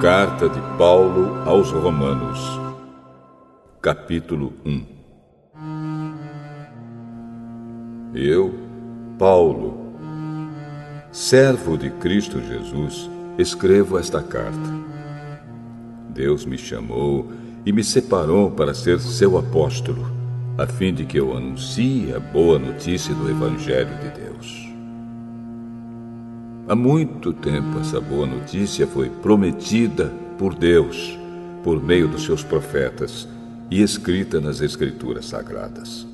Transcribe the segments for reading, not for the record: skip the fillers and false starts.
Carta de Paulo aos Romanos, capítulo 1. Eu, Paulo, servo de Cristo Jesus, escrevo esta carta. Deus me chamou e me separou para ser seu apóstolo, a fim de que eu anuncie a boa notícia do Evangelho de Deus. Há muito tempo essa boa notícia foi prometida por Deus, por meio dos seus profetas, e escrita nas Escrituras Sagradas.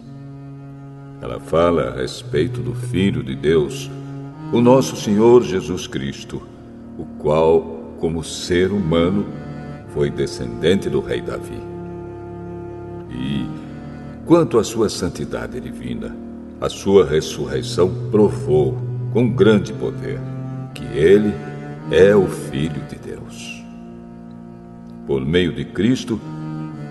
Ela fala a respeito do Filho de Deus, o nosso Senhor Jesus Cristo, o qual, como ser humano, foi descendente do rei Davi. E, quanto à sua santidade divina, a sua ressurreição provou, com grande poder, que ele é o Filho de Deus. Por meio de Cristo,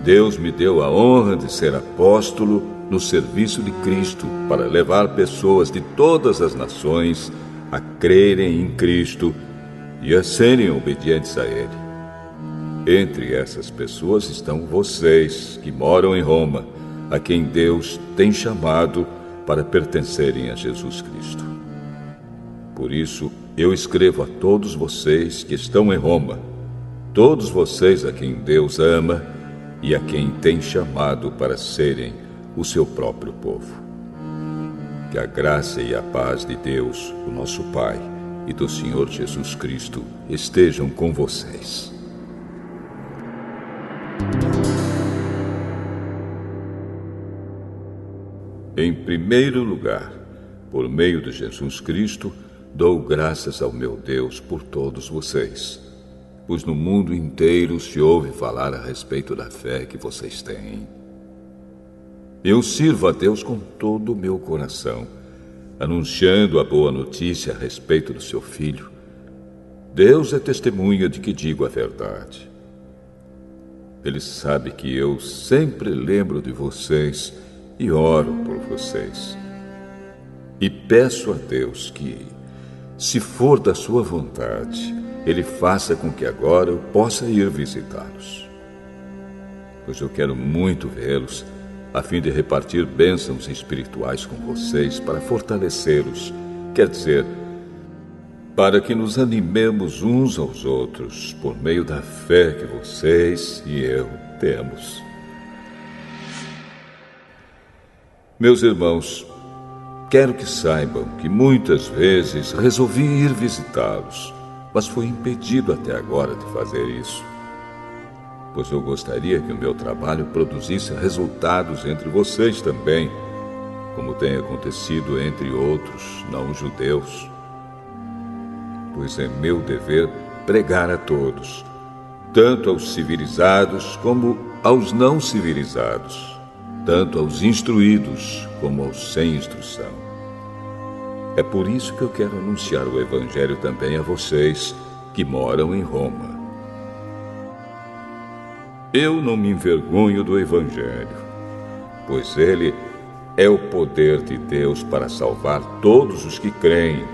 Deus me deu a honra de ser apóstolo no serviço de Cristo, para levar pessoas de todas as nações a crerem em Cristo e a serem obedientes a Ele. Entre essas pessoas estão vocês, que moram em Roma, a quem Deus tem chamado para pertencerem a Jesus Cristo. Por isso, eu escrevo a todos vocês que estão em Roma, todos vocês a quem Deus ama e a quem tem chamado para serem o seu próprio povo. Que a graça e a paz de Deus, o nosso Pai, e do Senhor Jesus Cristo estejam com vocês. Em primeiro lugar, por meio de Jesus Cristo, dou graças ao meu Deus por todos vocês, pois no mundo inteiro se ouve falar a respeito da fé que vocês têm. Eu sirvo a Deus com todo o meu coração, anunciando a boa notícia a respeito do seu Filho. Deus é testemunha de que digo a verdade. Ele sabe que eu sempre lembro de vocês e oro por vocês. E peço a Deus que, se for da sua vontade, Ele faça com que agora eu possa ir visitá-los. Pois eu quero muito vê-los, a fim de repartir bênçãos espirituais com vocês para fortalecê-los, quer dizer, para que nos animemos uns aos outros por meio da fé que vocês e eu temos. Meus irmãos, quero que saibam que muitas vezes resolvi ir visitá-los, mas fui impedido até agora de fazer isso, pois eu gostaria que o meu trabalho produzisse resultados entre vocês também, como tem acontecido entre outros não-judeus. Pois é meu dever pregar a todos, tanto aos civilizados como aos não civilizados, tanto aos instruídos como aos sem instrução. É por isso que eu quero anunciar o Evangelho também a vocês que moram em Roma. Eu não me envergonho do Evangelho, pois ele é o poder de Deus para salvar todos os que creem,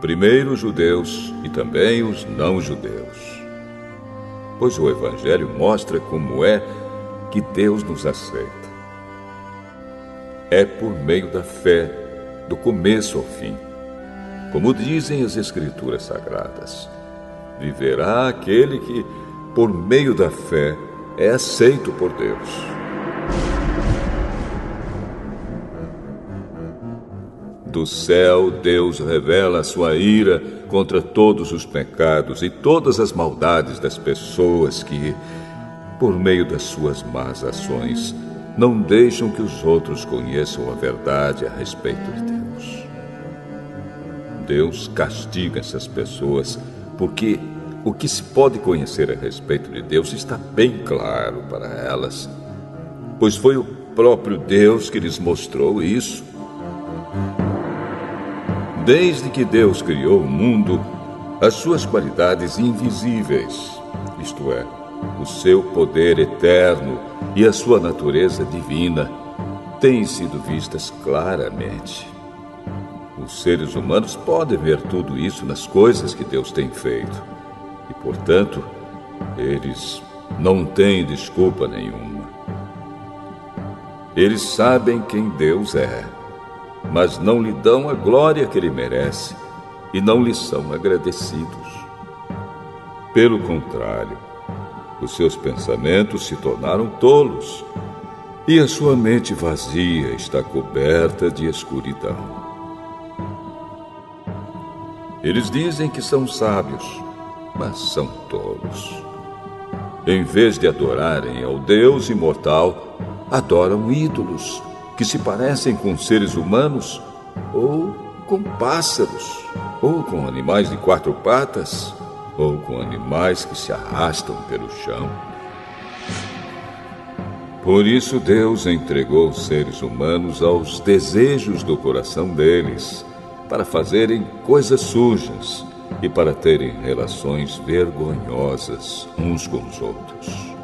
primeiro os judeus e também os não-judeus. Pois o Evangelho mostra como é que Deus nos aceita. É por meio da fé, do começo ao fim. Como dizem as Escrituras Sagradas, viverá aquele que, por meio da fé, é aceito por Deus. Do céu, Deus revela a sua ira contra todos os pecados e todas as maldades das pessoas que, por meio das suas más ações, não deixam que os outros conheçam a verdade a respeito de Deus. Deus castiga essas pessoas porque o que se pode conhecer a respeito de Deus está bem claro para elas, pois foi o próprio Deus que lhes mostrou isso. Desde que Deus criou o mundo, as suas qualidades invisíveis, isto é, o seu poder eterno e a sua natureza divina, têm sido vistas claramente. Os seres humanos podem ver tudo isso nas coisas que Deus tem feito e, portanto, Eles não têm desculpa nenhuma. Eles sabem quem Deus é, mas não lhe dão a glória que ele merece e não lhe são agradecidos. Pelo contrário, os seus pensamentos se tornaram tolos e a sua mente vazia está coberta de escuridão. Eles dizem que são sábios, mas são tolos. Em vez de adorarem ao Deus imortal, adoram ídolos que se parecem com seres humanos, ou com pássaros, ou com animais de 4 patas, ou com animais que se arrastam pelo chão. Por isso Deus entregou os seres humanos aos desejos do coração deles, para fazerem coisas sujas e para terem relações vergonhosas uns com os outros.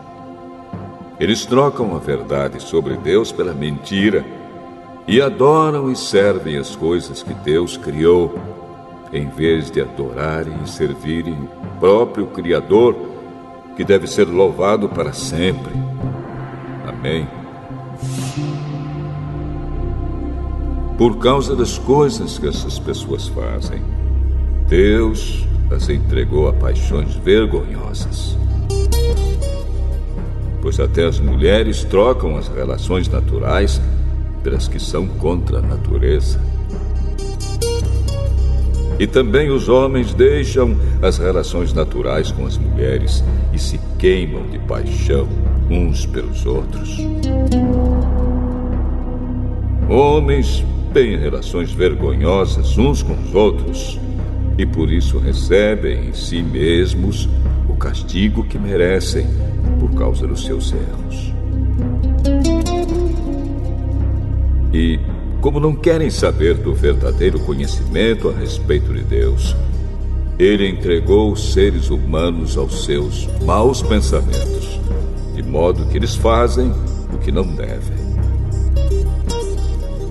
Eles trocam a verdade sobre Deus pela mentira e adoram e servem as coisas que Deus criou, em vez de adorarem e servirem o próprio Criador, que deve ser louvado para sempre. Amém. Por causa das coisas que essas pessoas fazem, Deus as entregou a paixões vergonhosas. Pois até as mulheres trocam as relações naturais pelas que são contra a natureza. E também os homens deixam as relações naturais com as mulheres e se queimam de paixão uns pelos outros. Homens têm relações vergonhosas uns com os outros e por isso recebem em si mesmos o castigo que merecem por causa dos seus erros. E, como não querem saber do verdadeiro conhecimento a respeito de Deus, ele entregou os seres humanos aos seus maus pensamentos, de modo que eles fazem o que não devem.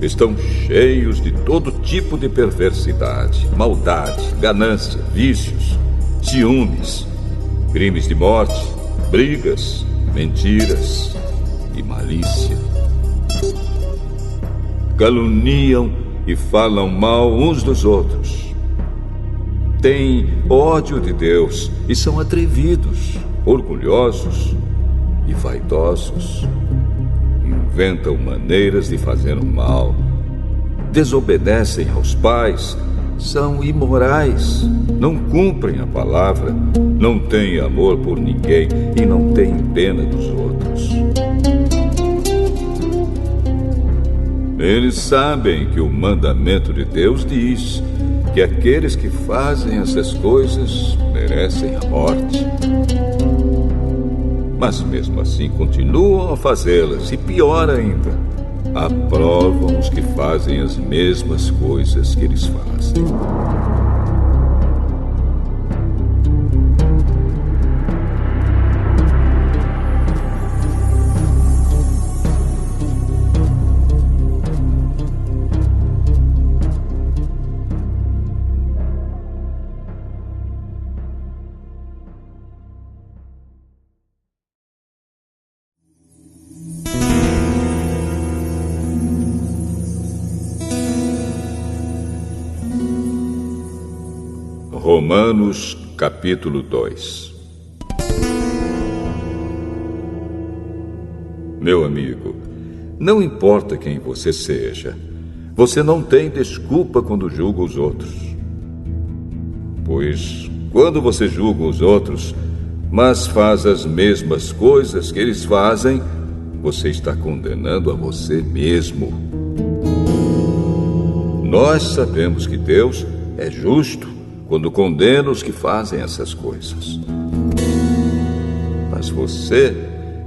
Estão cheios de todo tipo de perversidade, maldade, ganância, vícios, ciúmes, crimes de morte, brigas, mentiras e malícia. Caluniam e falam mal uns dos outros. Têm ódio de Deus e são atrevidos, orgulhosos e vaidosos. Inventam maneiras de fazer o mal. Desobedecem aos pais, são imorais, não cumprem a palavra, não têm amor por ninguém e não têm pena dos outros. Eles sabem que o mandamento de Deus diz que aqueles que fazem essas coisas merecem a morte. Mas mesmo assim continuam a fazê-las e, pior ainda, aprovam os que fazem as mesmas coisas que eles fazem. Romanos, capítulo 2. Meu amigo, não importa quem você seja, você não tem desculpa quando julga os outros. Pois, quando você julga os outros, mas faz as mesmas coisas que eles fazem, você está condenando a você mesmo. Nós sabemos que Deus é justo quando condena os que fazem essas coisas. Mas você,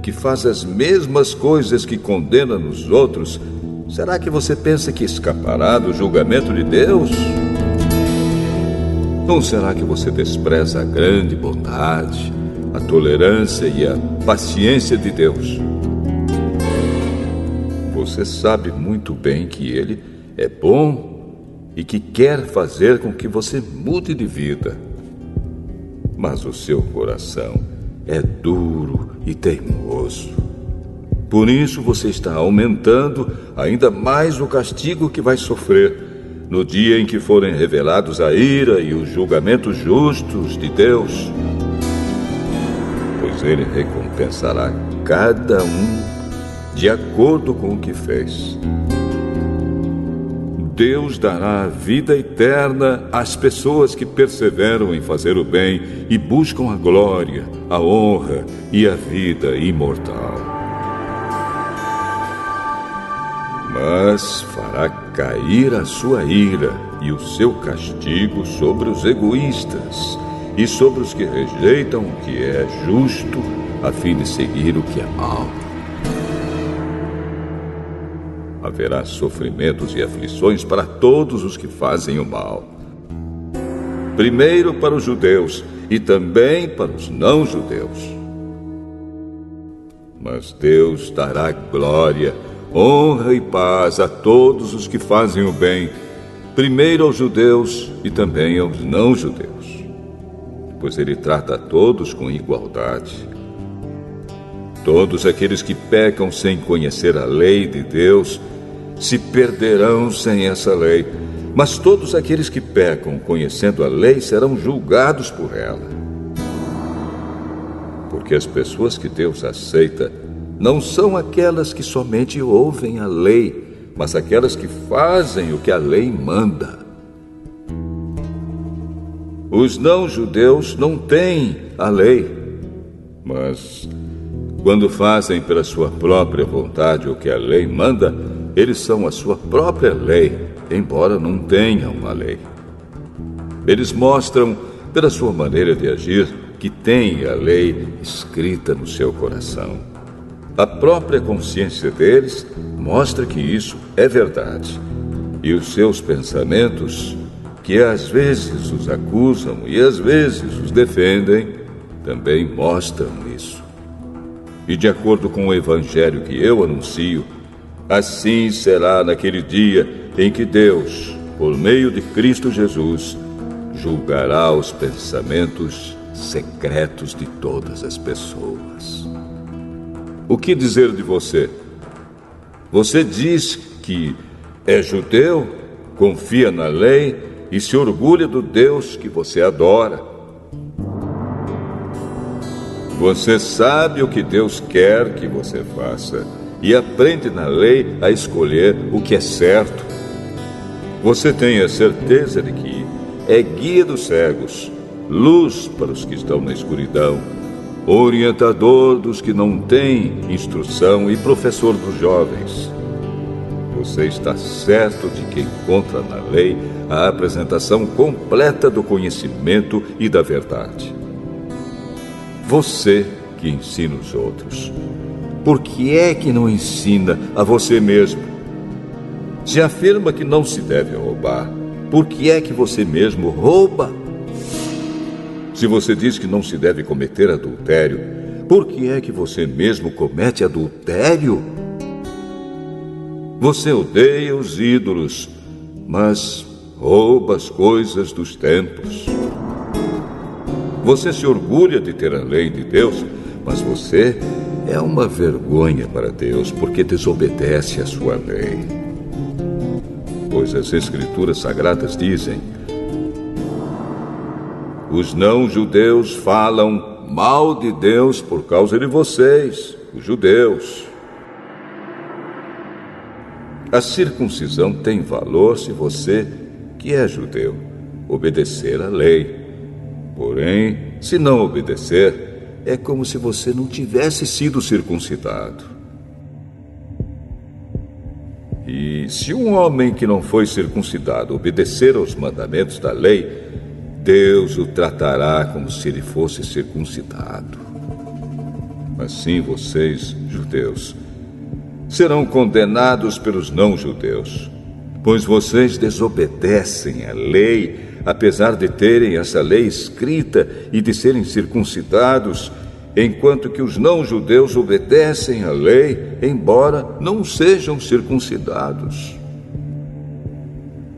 que faz as mesmas coisas que condena nos outros, será que você pensa que escapará do julgamento de Deus? Ou será que você despreza a grande bondade, a tolerância e a paciência de Deus? Você sabe muito bem que Ele é bom e que quer fazer com que você mude de vida. Mas o seu coração é duro e teimoso. Por isso você está aumentando ainda mais o castigo que vai sofrer no dia em que forem revelados a ira e os julgamentos justos de Deus. Pois Ele recompensará cada um de acordo com o que fez. Deus dará a vida eterna às pessoas que perseveram em fazer o bem e buscam a glória, a honra e a vida imortal. Mas fará cair a sua ira e o seu castigo sobre os egoístas e sobre os que rejeitam o que é justo a fim de seguir o que é mau. Haverá sofrimentos e aflições para todos os que fazem o mal. Primeiro para os judeus e também para os não-judeus. Mas Deus dará glória, honra e paz a todos os que fazem o bem, primeiro aos judeus e também aos não-judeus. Pois Ele trata a todos com igualdade. Todos aqueles que pecam sem conhecer a lei de Deus se perderão sem essa lei, mas todos aqueles que pecam conhecendo a lei serão julgados por ela. Porque as pessoas que Deus aceita não são aquelas que somente ouvem a lei, mas aquelas que fazem o que a lei manda. Os não-judeus não têm a lei, mas quando fazem pela sua própria vontade o que a lei manda, eles são a sua própria lei, embora não tenham a lei. Eles mostram, pela sua maneira de agir, que têm a lei escrita no seu coração. A própria consciência deles mostra que isso é verdade. E os seus pensamentos, que às vezes os acusam e às vezes os defendem, também mostram isso. E de acordo com o evangelho que eu anuncio, assim será naquele dia em que Deus, por meio de Cristo Jesus, julgará os pensamentos secretos de todas as pessoas. O que dizer de você? Você diz que é judeu, confia na lei e se orgulha do Deus que você adora. Você sabe o que Deus quer que você faça e aprende na lei a escolher o que é certo. Você tem a certeza de que é guia dos cegos, luz para os que estão na escuridão, orientador dos que não têm instrução e professor dos jovens. Você está certo de que encontra na lei a apresentação completa do conhecimento e da verdade. Você que ensina os outros, por que é que não ensina a você mesmo? Se afirma que não se deve roubar, por que é que você mesmo rouba? Se você diz que não se deve cometer adultério, por que é que você mesmo comete adultério? Você odeia os ídolos, mas rouba as coisas dos templos. Você se orgulha de ter a lei de Deus, mas você é uma vergonha para Deus porque desobedece à sua lei. Pois as Escrituras Sagradas dizem: os não-judeus falam mal de Deus por causa de vocês, os judeus. A circuncisão tem valor se você, que é judeu, obedecer à lei. Porém, se não obedecer, é como se você não tivesse sido circuncidado. E se um homem que não foi circuncidado obedecer aos mandamentos da lei, Deus o tratará como se ele fosse circuncidado. Assim vocês, judeus, serão condenados pelos não-judeus, pois vocês desobedecem à lei, apesar de terem essa lei escrita e de serem circuncidados, enquanto que os não-judeus obedecem à lei, embora não sejam circuncidados.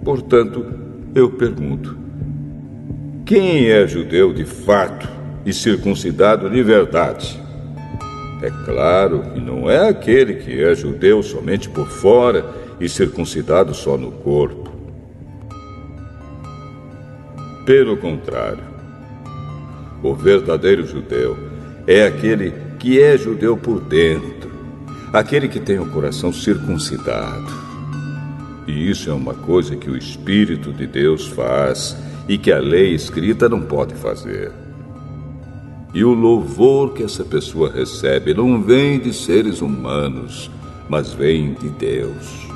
Portanto, eu pergunto: quem é judeu de fato e circuncidado de verdade. É claro que não é aquele que é judeu somente por fora e circuncidado só no corpo. Pelo contrário, o verdadeiro judeu é aquele que é judeu por dentro, aquele que tem o coração circuncidado. E isso é uma coisa que o Espírito de Deus faz e que a lei escrita não pode fazer. E o louvor que essa pessoa recebe não vem de seres humanos, mas vem de Deus.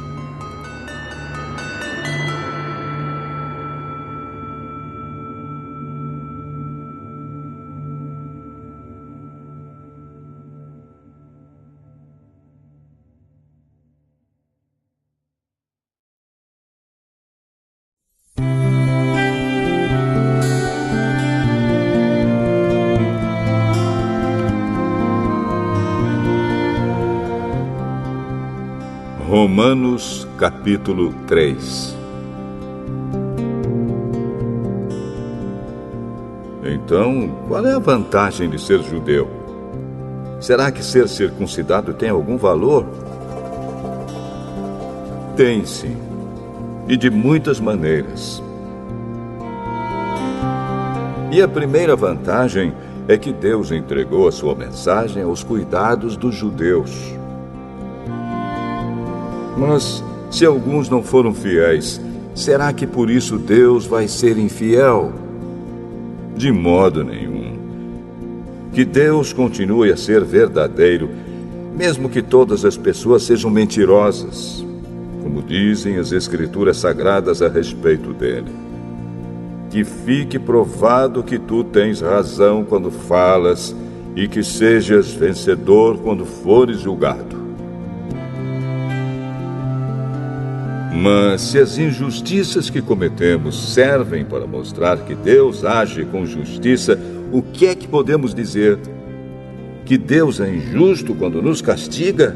Romanos, capítulo 3. Então, qual é a vantagem de ser judeu? Será que ser circuncidado tem algum valor? Tem sim, e de muitas maneiras. E a primeira vantagem é que Deus entregou a sua mensagem aos cuidados dos judeus. Mas, se alguns não foram fiéis, será que por isso Deus vai ser infiel? De modo nenhum. Que Deus continue a ser verdadeiro, mesmo que todas as pessoas sejam mentirosas, como dizem as Escrituras Sagradas a respeito dele. Que fique provado que tu tens razão quando falas e que sejas vencedor quando fores julgado. Mas se as injustiças que cometemos servem para mostrar que Deus age com justiça, o que é que podemos dizer? Que Deus é injusto quando nos castiga?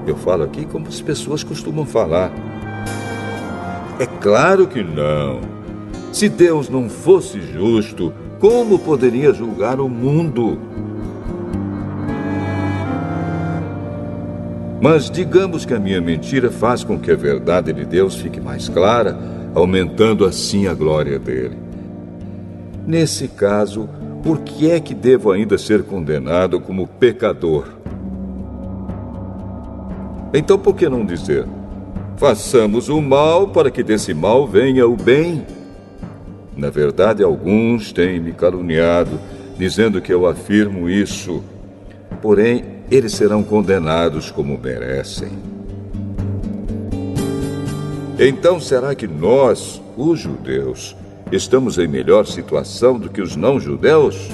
Eu falo aqui como as pessoas costumam falar. É claro que não. Se Deus não fosse justo, como poderia julgar o mundo? Mas digamos que a minha mentira faz com que a verdade de Deus fique mais clara, aumentando assim a glória dele. Nesse caso, por que é que devo ainda ser condenado como pecador? Então por que não dizer: façamos o mal para que desse mal venha o bem? Na verdade, alguns têm me caluniado, dizendo que eu afirmo isso. Porém, eles serão condenados como merecem. Então, será que nós, os judeus, estamos em melhor situação do que os não-judeus?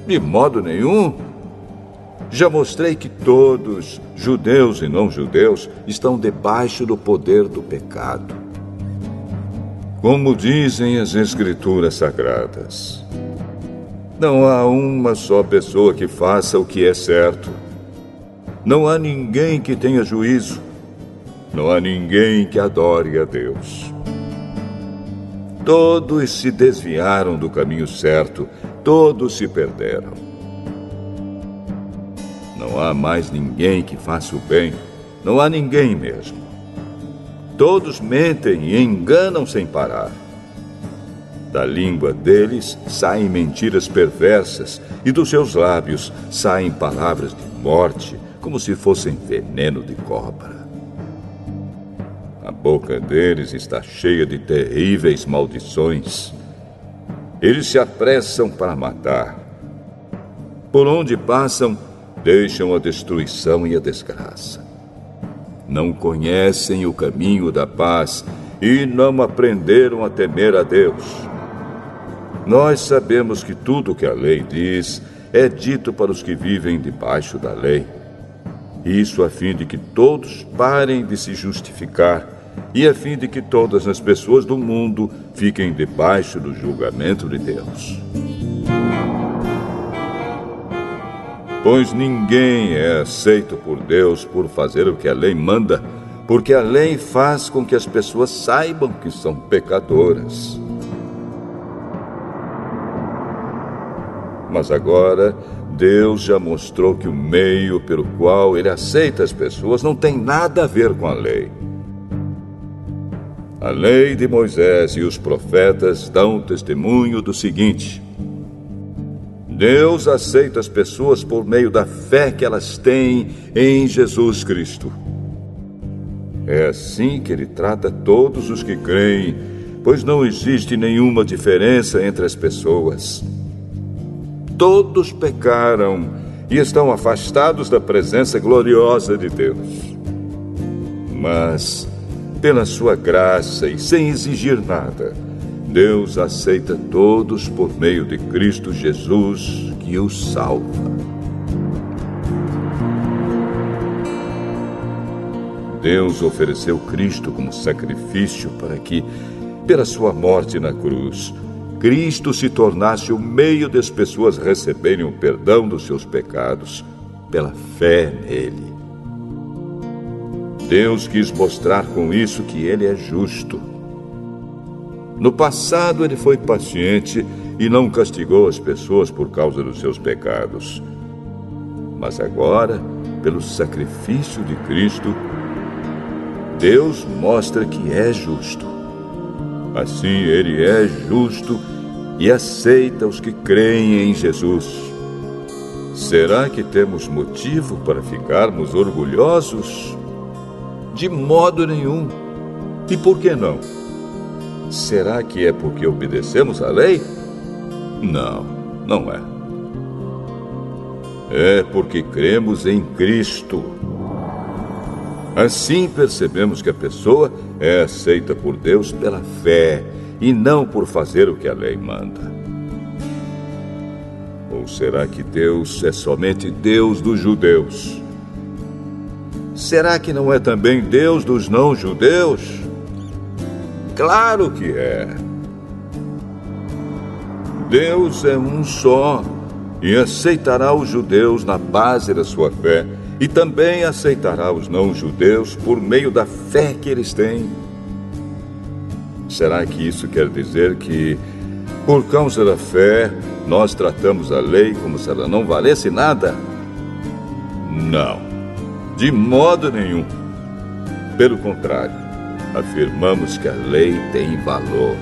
De modo nenhum. Já mostrei que todos, judeus e não-judeus, estão debaixo do poder do pecado. Como dizem as Escrituras Sagradas, não há uma só pessoa que faça o que é certo. Não há ninguém que tenha juízo. Não há ninguém que adore a Deus. Todos se desviaram do caminho certo. Todos se perderam. Não há mais ninguém que faça o bem. Não há ninguém mesmo. Todos mentem e enganam sem parar. Da língua deles saem mentiras perversas e dos seus lábios saem palavras de morte, como se fossem veneno de cobra. A boca deles está cheia de terríveis maldições. Eles se apressam para matar. Por onde passam, deixam a destruição e a desgraça. Não conhecem o caminho da paz e não aprenderam a temer a Deus. Nós sabemos que tudo o que a lei diz é dito para os que vivem debaixo da lei. Isso a fim de que todos parem de se justificar e a fim de que todas as pessoas do mundo fiquem debaixo do julgamento de Deus. Pois ninguém é aceito por Deus por fazer o que a lei manda, porque a lei faz com que as pessoas saibam que são pecadoras. Mas agora, Deus já mostrou que o meio pelo qual ele aceita as pessoas não tem nada a ver com a lei. A lei de Moisés e os profetas dão testemunho do seguinte: Deus aceita as pessoas por meio da fé que elas têm em Jesus Cristo. É assim que ele trata todos os que creem, pois não existe nenhuma diferença entre as pessoas. Todos pecaram e estão afastados da presença gloriosa de Deus. Mas, pela sua graça e sem exigir nada, Deus aceita todos por meio de Cristo Jesus, que os salva. Deus ofereceu Cristo como sacrifício para que, pela sua morte na cruz, Cristo se tornasse o meio das pessoas receberem o perdão dos seus pecados pela fé nele. Deus quis mostrar com isso que ele é justo. No passado, ele foi paciente e não castigou as pessoas por causa dos seus pecados. Mas agora, pelo sacrifício de Cristo, Deus mostra que é justo. Assim, ele é justo e aceita os que creem em Jesus. Será que temos motivo para ficarmos orgulhosos? De modo nenhum. E por que não? Será que é porque obedecemos à lei? Não, não é. É porque cremos em Cristo. Assim percebemos que a pessoa é aceita por Deus pela fé e não por fazer o que a lei manda. Ou será que Deus é somente Deus dos judeus? Será que não é também Deus dos não-judeus? Claro que é. Deus é um só e aceitará os judeus na base da sua fé e também aceitará os não-judeus por meio da fé que eles têm. Será que isso quer dizer que, por causa da fé, nós tratamos a lei como se ela não valesse nada? Não, de modo nenhum. Pelo contrário, afirmamos que a lei tem valor.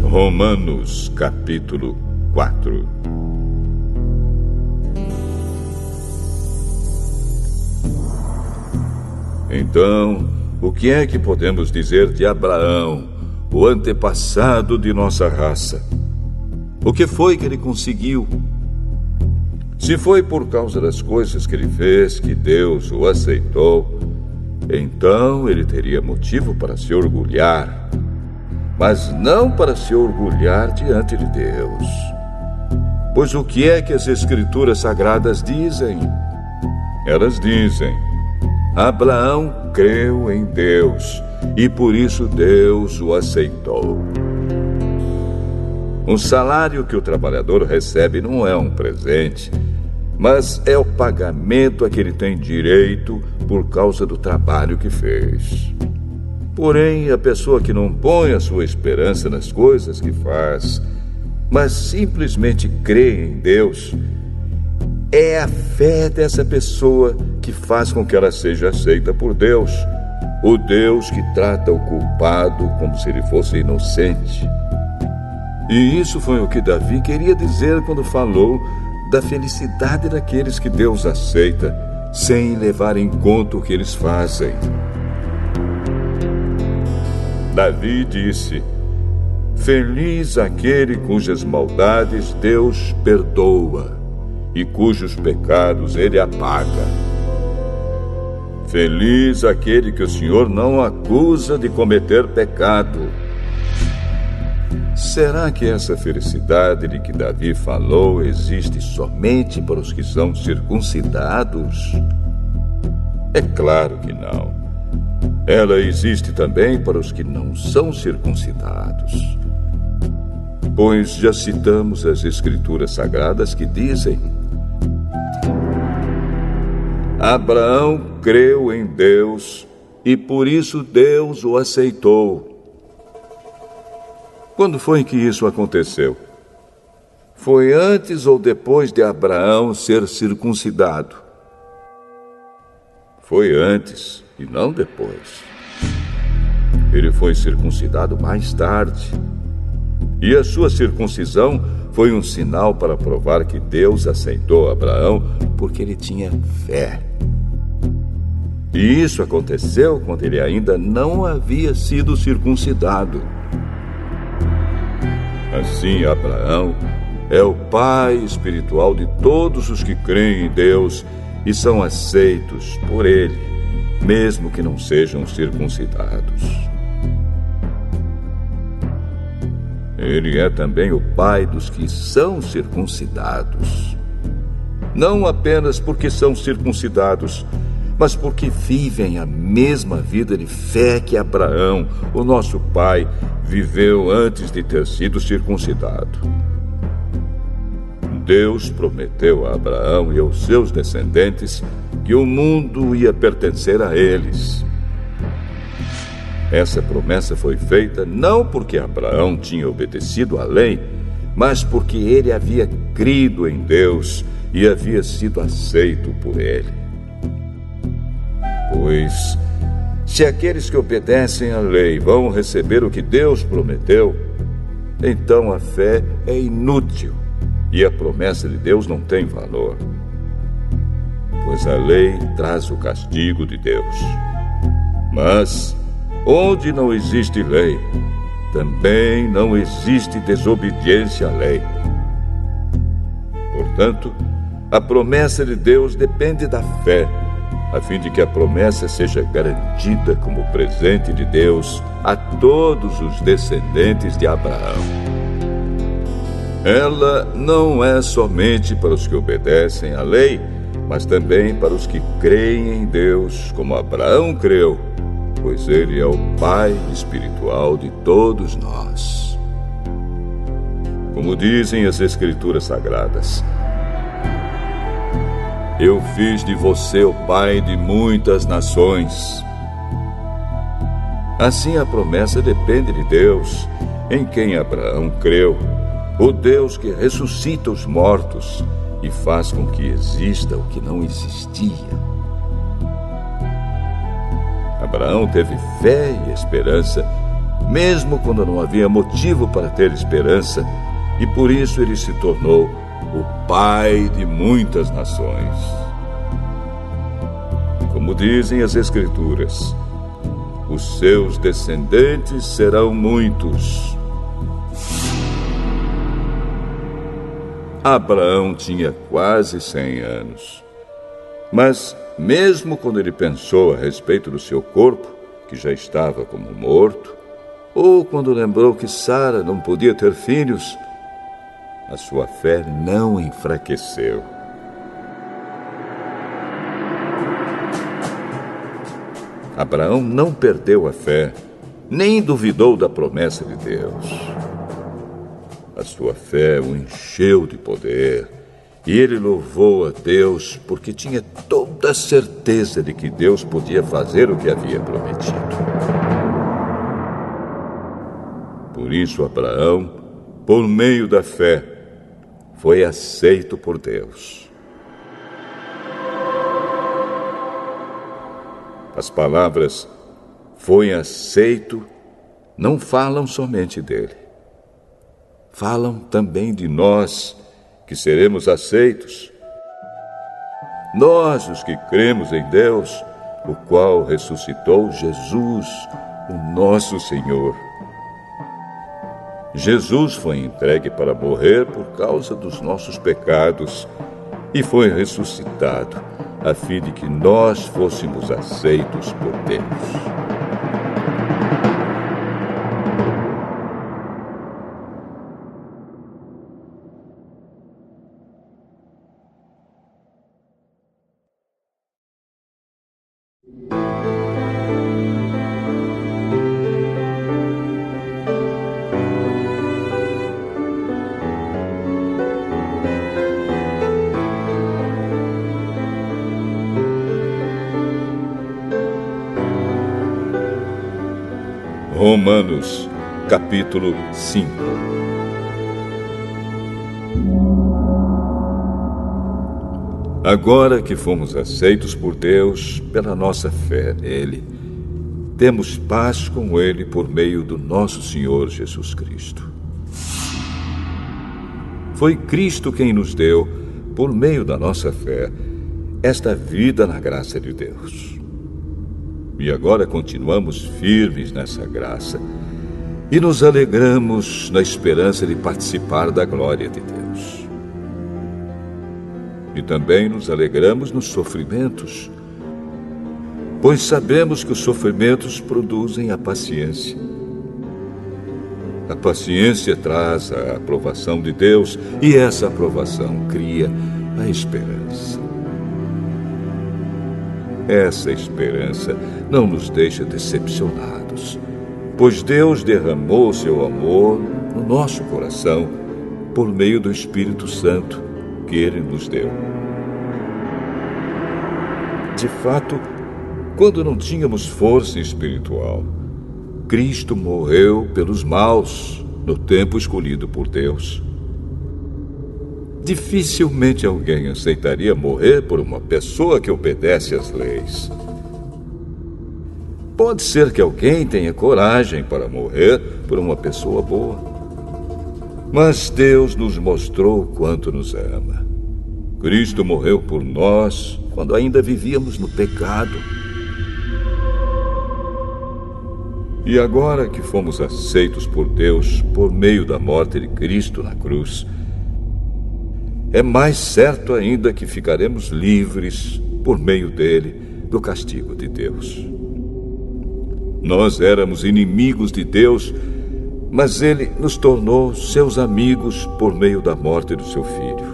Romanos, capítulo 4. Então, o que é que podemos dizer de Abraão, o antepassado de nossa raça? O que foi que ele conseguiu? Se foi por causa das coisas que ele fez que Deus o aceitou, então ele teria motivo para se orgulhar, mas não para se orgulhar diante de Deus. Pois o que é que as Escrituras Sagradas dizem? Elas dizem: Abraão creu em Deus e por isso Deus o aceitou. O salário que o trabalhador recebe não é um presente, mas é o pagamento a que ele tem direito por causa do trabalho que fez. Porém, a pessoa que não põe a sua esperança nas coisas que faz, mas simplesmente crê em Deus, é a fé dessa pessoa que faz com que ela seja aceita por Deus, o Deus que trata o culpado como se ele fosse inocente. E isso foi o que Davi queria dizer quando falou da felicidade daqueles que Deus aceita, sem levar em conta o que eles fazem. Davi disse: Feliz aquele cujas maldades Deus perdoa e cujos pecados ele apaga. Feliz aquele que o Senhor não acusa de cometer pecado. Será que essa felicidade de que Davi falou existe somente para os que são circuncidados? É claro que não. Ela existe também para os que não são circuncidados. Pois já citamos as Escrituras Sagradas que dizem: Abraão creu em Deus e por isso Deus o aceitou. Quando foi que isso aconteceu? Foi antes ou depois de Abraão ser circuncidado? Foi antes e não depois. Ele foi circuncidado mais tarde. E a sua circuncisão foi um sinal para provar que Deus aceitou Abraão porque ele tinha fé. E isso aconteceu quando ele ainda não havia sido circuncidado. Assim, Abraão é o pai espiritual de todos os que creem em Deus e são aceitos por ele, mesmo que não sejam circuncidados. Ele é também o pai dos que são circuncidados. Não apenas porque são circuncidados, mas porque vivem a mesma vida de fé que Abraão, o nosso pai, viveu antes de ter sido circuncidado. Deus prometeu a Abraão e aos seus descendentes que o mundo ia pertencer a eles. Essa promessa foi feita não porque Abraão tinha obedecido à lei, mas porque ele havia crido em Deus e havia sido aceito por ele. Pois, se aqueles que obedecem à lei vão receber o que Deus prometeu, então a fé é inútil e a promessa de Deus não tem valor. Pois a lei traz o castigo de Deus. Mas, onde não existe lei, também não existe desobediência à lei. Portanto, a promessa de Deus depende da fé, a fim de que a promessa seja garantida como presente de Deus a todos os descendentes de Abraão. Ela não é somente para os que obedecem à lei, mas também para os que creem em Deus, como Abraão creu, pois ele é o pai espiritual de todos nós. Como dizem as Escrituras Sagradas: Eu fiz de você o pai de muitas nações. Assim a promessa depende de Deus, em quem Abraão creu, o Deus que ressuscita os mortos e faz com que exista o que não existia. Abraão teve fé e esperança, mesmo quando não havia motivo para ter esperança, e por isso ele se tornou o pai de muitas nações. Como dizem as Escrituras, os seus descendentes serão muitos. Abraão tinha quase 100 anos. Mas, mesmo quando ele pensou a respeito do seu corpo, que já estava como morto, ou quando lembrou que Sara não podia ter filhos, a sua fé não enfraqueceu. Abraão não perdeu a fé, nem duvidou da promessa de Deus. A sua fé o encheu de poder, e ele louvou a Deus porque tinha toda a certeza de que Deus podia fazer o que havia prometido. Por isso, Abraão, por meio da fé, foi aceito por Deus. As palavras "foi aceito" não falam somente dele. Falam também de nós, que seremos aceitos. Nós, os que cremos em Deus, o qual ressuscitou Jesus, o nosso Senhor. Jesus foi entregue para morrer por causa dos nossos pecados e foi ressuscitado, a fim de que nós fôssemos aceitos por Deus. Romanos, capítulo 5. Agora que fomos aceitos por Deus pela nossa fé nele, temos paz com ele por meio do nosso Senhor Jesus Cristo. Foi Cristo quem nos deu, por meio da nossa fé, esta vida na graça de Deus. E agora continuamos firmes nessa graça e nos alegramos na esperança de participar da glória de Deus. E também nos alegramos nos sofrimentos, pois sabemos que os sofrimentos produzem a paciência. A paciência traz a aprovação de Deus e essa aprovação cria a esperança. Essa esperança não nos deixa decepcionados, pois Deus derramou seu amor no nosso coração por meio do Espírito Santo que Ele nos deu. De fato, quando não tínhamos força espiritual, Cristo morreu pelos maus no tempo escolhido por Deus. Dificilmente alguém aceitaria morrer por uma pessoa que obedece às leis. Pode ser que alguém tenha coragem para morrer por uma pessoa boa. Mas Deus nos mostrou o quanto nos ama. Cristo morreu por nós quando ainda vivíamos no pecado. E agora que fomos aceitos por Deus por meio da morte de Cristo na cruz, é mais certo ainda que ficaremos livres, por meio dele, do castigo de Deus. Nós éramos inimigos de Deus, mas ele nos tornou seus amigos por meio da morte do seu Filho.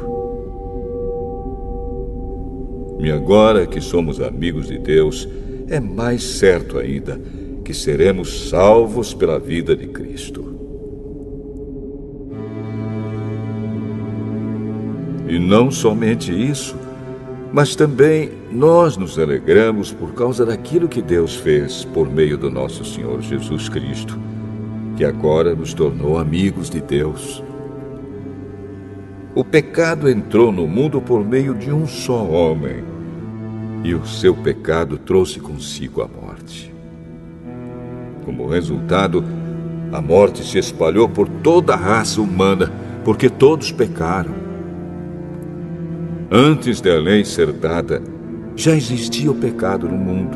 E agora que somos amigos de Deus, é mais certo ainda que seremos salvos pela vida de Cristo. E não somente isso, mas também nós nos alegramos por causa daquilo que Deus fez por meio do nosso Senhor Jesus Cristo, que agora nos tornou amigos de Deus. O pecado entrou no mundo por meio de um só homem, e o seu pecado trouxe consigo a morte. Como resultado, a morte se espalhou por toda a raça humana, porque todos pecaram. Antes da lei ser dada, já existia o pecado no mundo.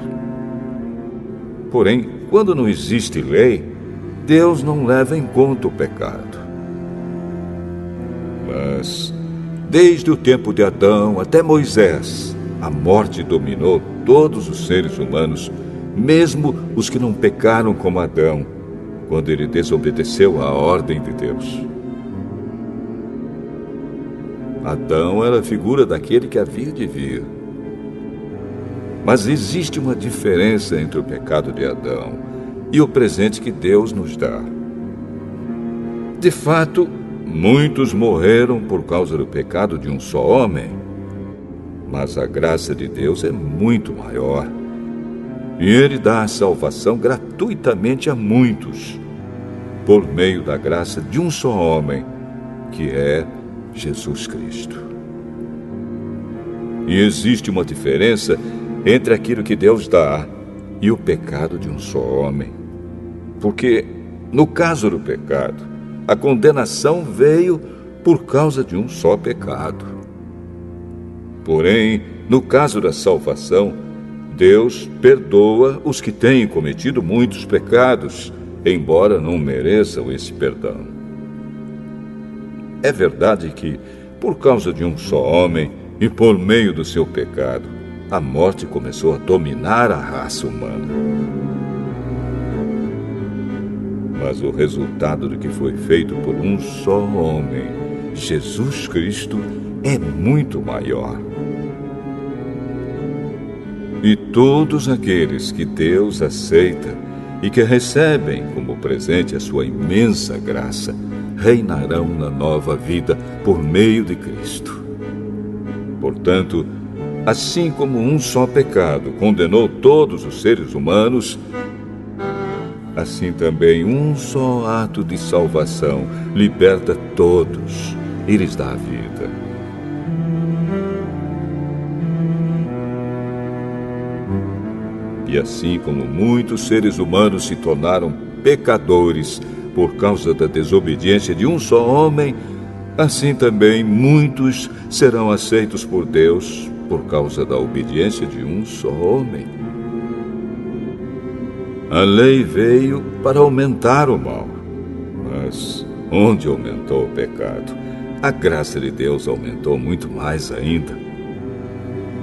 Porém, quando não existe lei, Deus não leva em conta o pecado. Mas, desde o tempo de Adão até Moisés, a morte dominou todos os seres humanos, mesmo os que não pecaram como Adão, quando ele desobedeceu à ordem de Deus. Adão era a figura daquele que havia de vir. Mas existe uma diferença entre o pecado de Adão e o presente que Deus nos dá. De fato, muitos morreram por causa do pecado de um só homem, mas a graça de Deus é muito maior. E Ele dá a salvação gratuitamente a muitos, por meio da graça de um só homem, que é Jesus Cristo. E existe uma diferença entre aquilo que Deus dá e o pecado de um só homem. Porque, no caso do pecado, a condenação veio por causa de um só pecado. Porém, no caso da salvação, Deus perdoa os que têm cometido muitos pecados, embora não mereçam esse perdão. É verdade que, por causa de um só homem e por meio do seu pecado, a morte começou a dominar a raça humana. Mas o resultado do que foi feito por um só homem, Jesus Cristo, é muito maior. E todos aqueles que Deus aceita e que recebem como presente a sua imensa graça, reinarão na nova vida por meio de Cristo. Portanto, assim como um só pecado condenou todos os seres humanos, Assim também um só ato de salvação liberta todos e lhes dá a vida. E assim como muitos seres humanos se tornaram pecadores por causa da desobediência de um só homem, assim também muitos serão aceitos por Deus por causa da obediência de um só homem. A lei veio para aumentar o mal, mas onde aumentou o pecado, a graça de Deus aumentou muito mais ainda.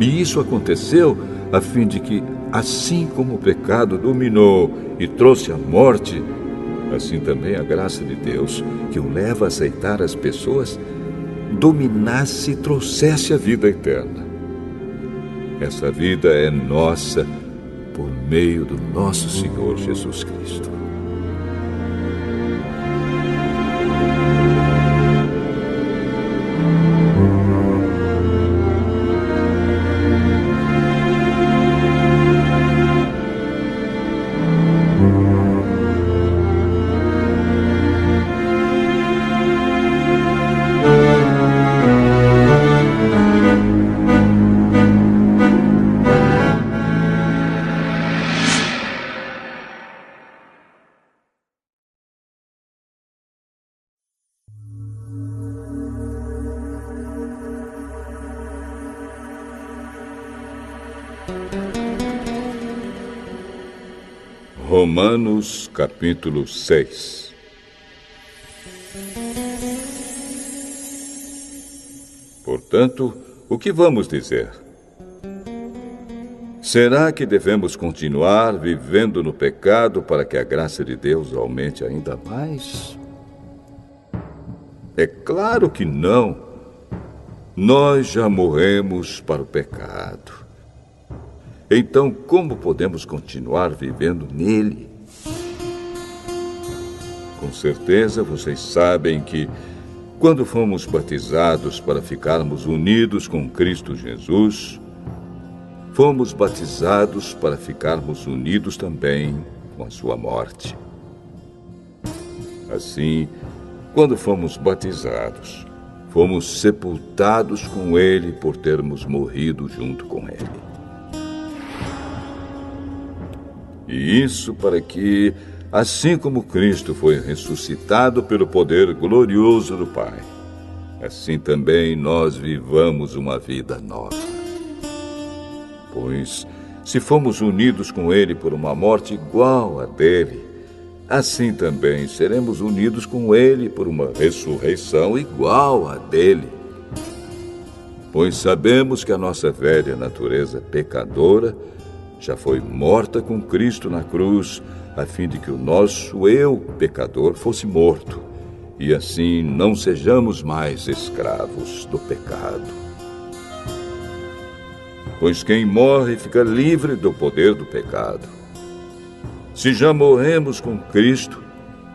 E isso aconteceu a fim de que, assim como o pecado dominou e trouxe a morte, assim também a graça de Deus, que o leva a aceitar as pessoas, dominasse e trouxesse a vida eterna. Essa vida é nossa por meio do nosso Senhor Jesus Cristo. Romanos capítulo 6. Portanto, o que vamos dizer? Será que devemos continuar vivendo no pecado para que a graça de Deus aumente ainda mais? É claro que não. Nós já morremos para o pecado. Então, como podemos continuar vivendo nele? Com certeza vocês sabem que, quando fomos batizados para ficarmos unidos com Cristo Jesus, fomos batizados para ficarmos unidos também com a sua morte. Assim, quando fomos batizados, fomos sepultados com ele por termos morrido junto com ele. E isso para que, assim como Cristo foi ressuscitado pelo poder glorioso do Pai, assim também nós vivamos uma vida nova. Pois, se fomos unidos com Ele por uma morte igual à dele, assim também seremos unidos com Ele por uma ressurreição igual à dele. Pois sabemos que a nossa velha natureza pecadora já foi morta com Cristo na cruz, a fim de que o nosso eu, pecador, fosse morto, e assim não sejamos mais escravos do pecado. Pois quem morre fica livre do poder do pecado. Se já morremos com Cristo,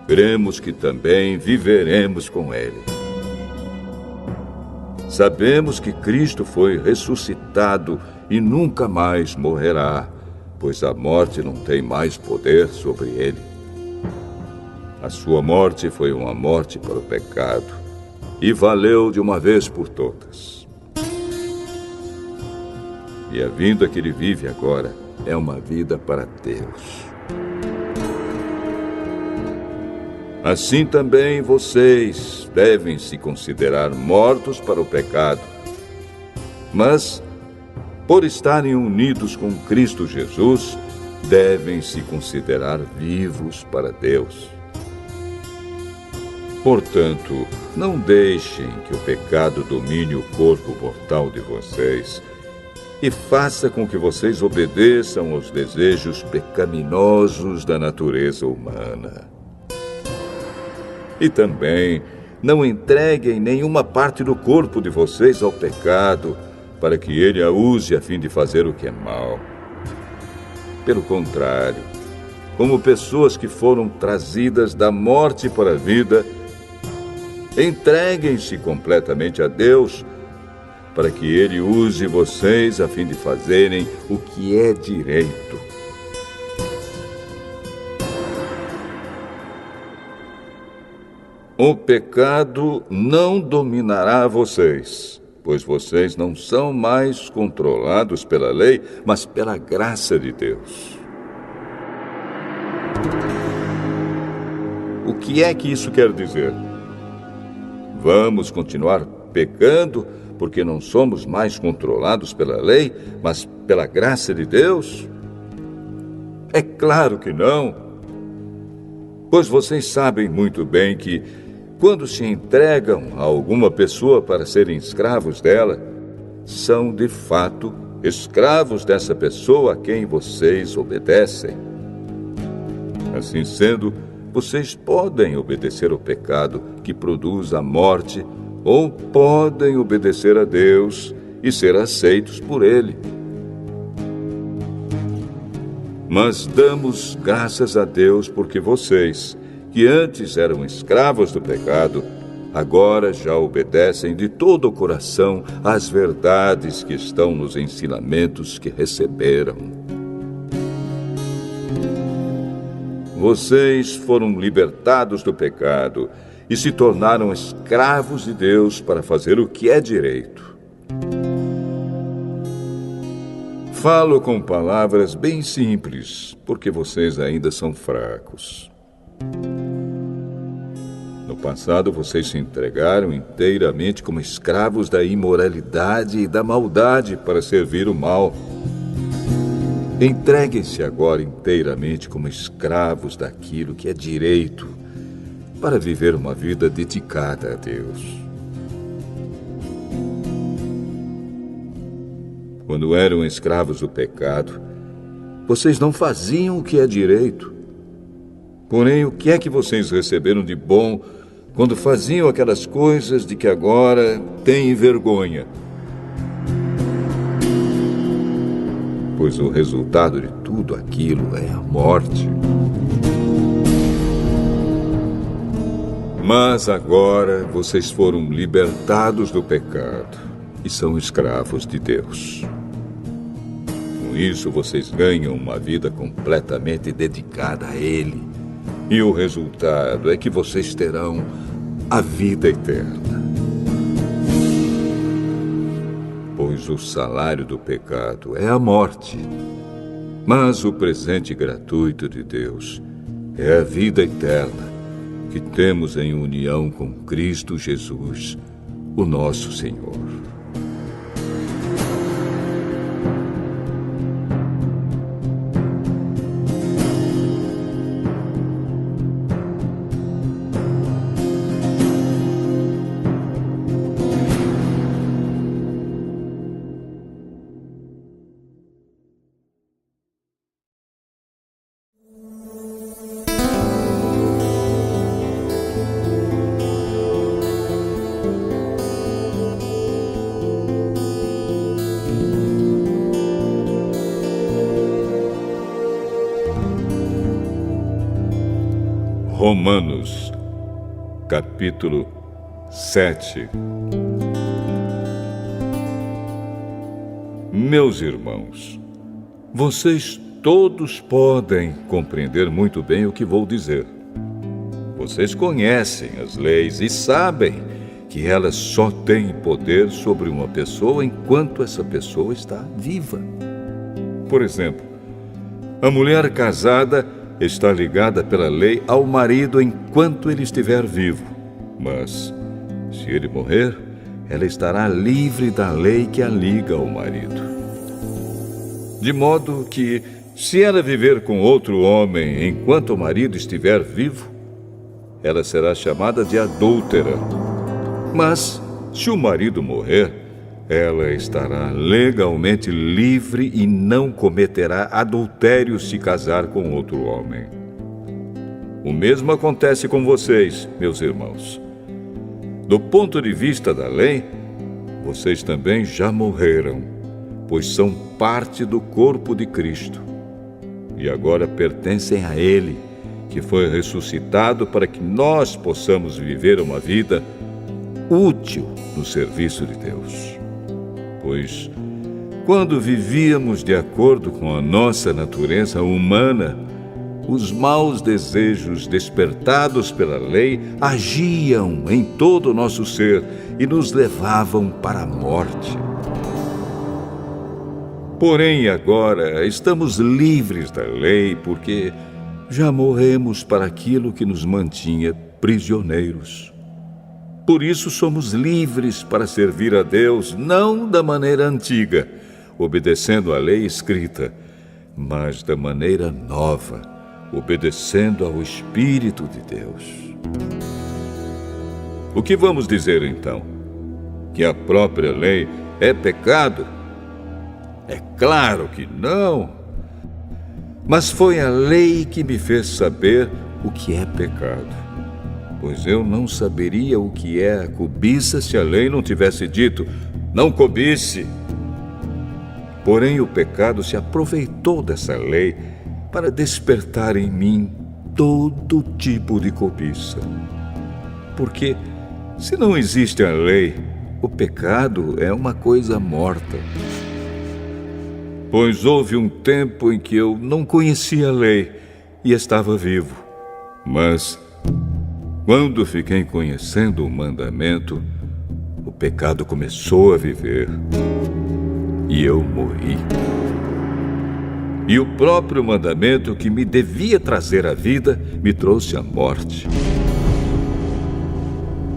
cremos que também viveremos com Ele. Sabemos que Cristo foi ressuscitado e nunca mais morrerá, pois a morte não tem mais poder sobre ele. A sua morte foi uma morte para o pecado e valeu de uma vez por todas. E a vida que ele vive agora é uma vida para Deus. Assim também vocês devem se considerar mortos para o pecado, mas, por estarem unidos com Cristo Jesus, devem se considerar vivos para Deus. Portanto, não deixem que o pecado domine o corpo mortal de vocês e faça com que vocês obedeçam aos desejos pecaminosos da natureza humana. E também não entreguem nenhuma parte do corpo de vocês ao pecado, para que ele a use a fim de fazer o que é mal. Pelo contrário, como pessoas que foram trazidas da morte para a vida, entreguem-se completamente a Deus, para que ele use vocês a fim de fazerem o que é direito. O pecado não dominará vocês, pois vocês não são mais controlados pela lei, mas pela graça de Deus. O que é que isso quer dizer? Vamos continuar pecando porque não somos mais controlados pela lei, mas pela graça de Deus? É claro que não. Pois vocês sabem muito bem que, quando se entregam a alguma pessoa para serem escravos dela, são de fato escravos dessa pessoa a quem vocês obedecem. Assim sendo, vocês podem obedecer ao pecado que produz a morte, ou podem obedecer a Deus e ser aceitos por Ele. Mas damos graças a Deus porque vocês, que antes eram escravos do pecado, agora já obedecem de todo o coração às verdades que estão nos ensinamentos que receberam. Vocês foram libertados do pecado e se tornaram escravos de Deus para fazer o que é direito. Falo com palavras bem simples, porque vocês ainda são fracos. No passado, vocês se entregaram inteiramente como escravos da imoralidade e da maldade para servir o mal. Entreguem-se agora inteiramente como escravos daquilo que é direito, para viver uma vida dedicada a Deus. Quando eram escravos do pecado, vocês não faziam o que é direito. Porém, o que é que vocês receberam de bom quando faziam aquelas coisas de que agora têm vergonha? Pois o resultado de tudo aquilo é a morte. Mas agora vocês foram libertados do pecado e são escravos de Deus. Com isso, vocês ganham uma vida completamente dedicada a Ele. E o resultado é que vocês terão a vida eterna. Pois o salário do pecado é a morte, mas o presente gratuito de Deus é a vida eterna que temos em união com Cristo Jesus, o nosso Senhor. Romanos, capítulo 7. Meus irmãos, vocês todos podem compreender muito bem o que vou dizer. Vocês conhecem as leis e sabem que elas só têm poder sobre uma pessoa enquanto essa pessoa está viva. Por exemplo, a mulher casada está ligada pela lei ao marido enquanto ele estiver vivo. Mas, se ele morrer, ela estará livre da lei que a liga ao marido. De modo que, se ela viver com outro homem enquanto o marido estiver vivo, ela será chamada de adúltera. Mas, se o marido morrer, ela estará legalmente livre e não cometerá adultério se casar com outro homem. O mesmo acontece com vocês, meus irmãos. Do ponto de vista da lei, vocês também já morreram, pois são parte do corpo de Cristo. E agora pertencem a Ele, que foi ressuscitado para que nós possamos viver uma vida útil no serviço de Deus. Pois, quando vivíamos de acordo com a nossa natureza humana, os maus desejos despertados pela lei agiam em todo o nosso ser e nos levavam para a morte. Porém, agora estamos livres da lei porque já morremos para aquilo que nos mantinha prisioneiros. Por isso somos livres para servir a Deus, não da maneira antiga, obedecendo à lei escrita, mas da maneira nova, obedecendo ao Espírito de Deus. O que vamos dizer então? Que a própria lei é pecado? É claro que não. Mas foi a lei que me fez saber o que é pecado. Pois eu não saberia o que é a cobiça se a lei não tivesse dito: não cobice. Porém, o pecado se aproveitou dessa lei para despertar em mim todo tipo de cobiça. Porque, se não existe a lei, o pecado é uma coisa morta. Pois houve um tempo em que eu não conhecia a lei e estava vivo. Mas, quando fiquei conhecendo o mandamento, o pecado começou a viver. E eu morri. E o próprio mandamento que me devia trazer a vida me trouxe a morte.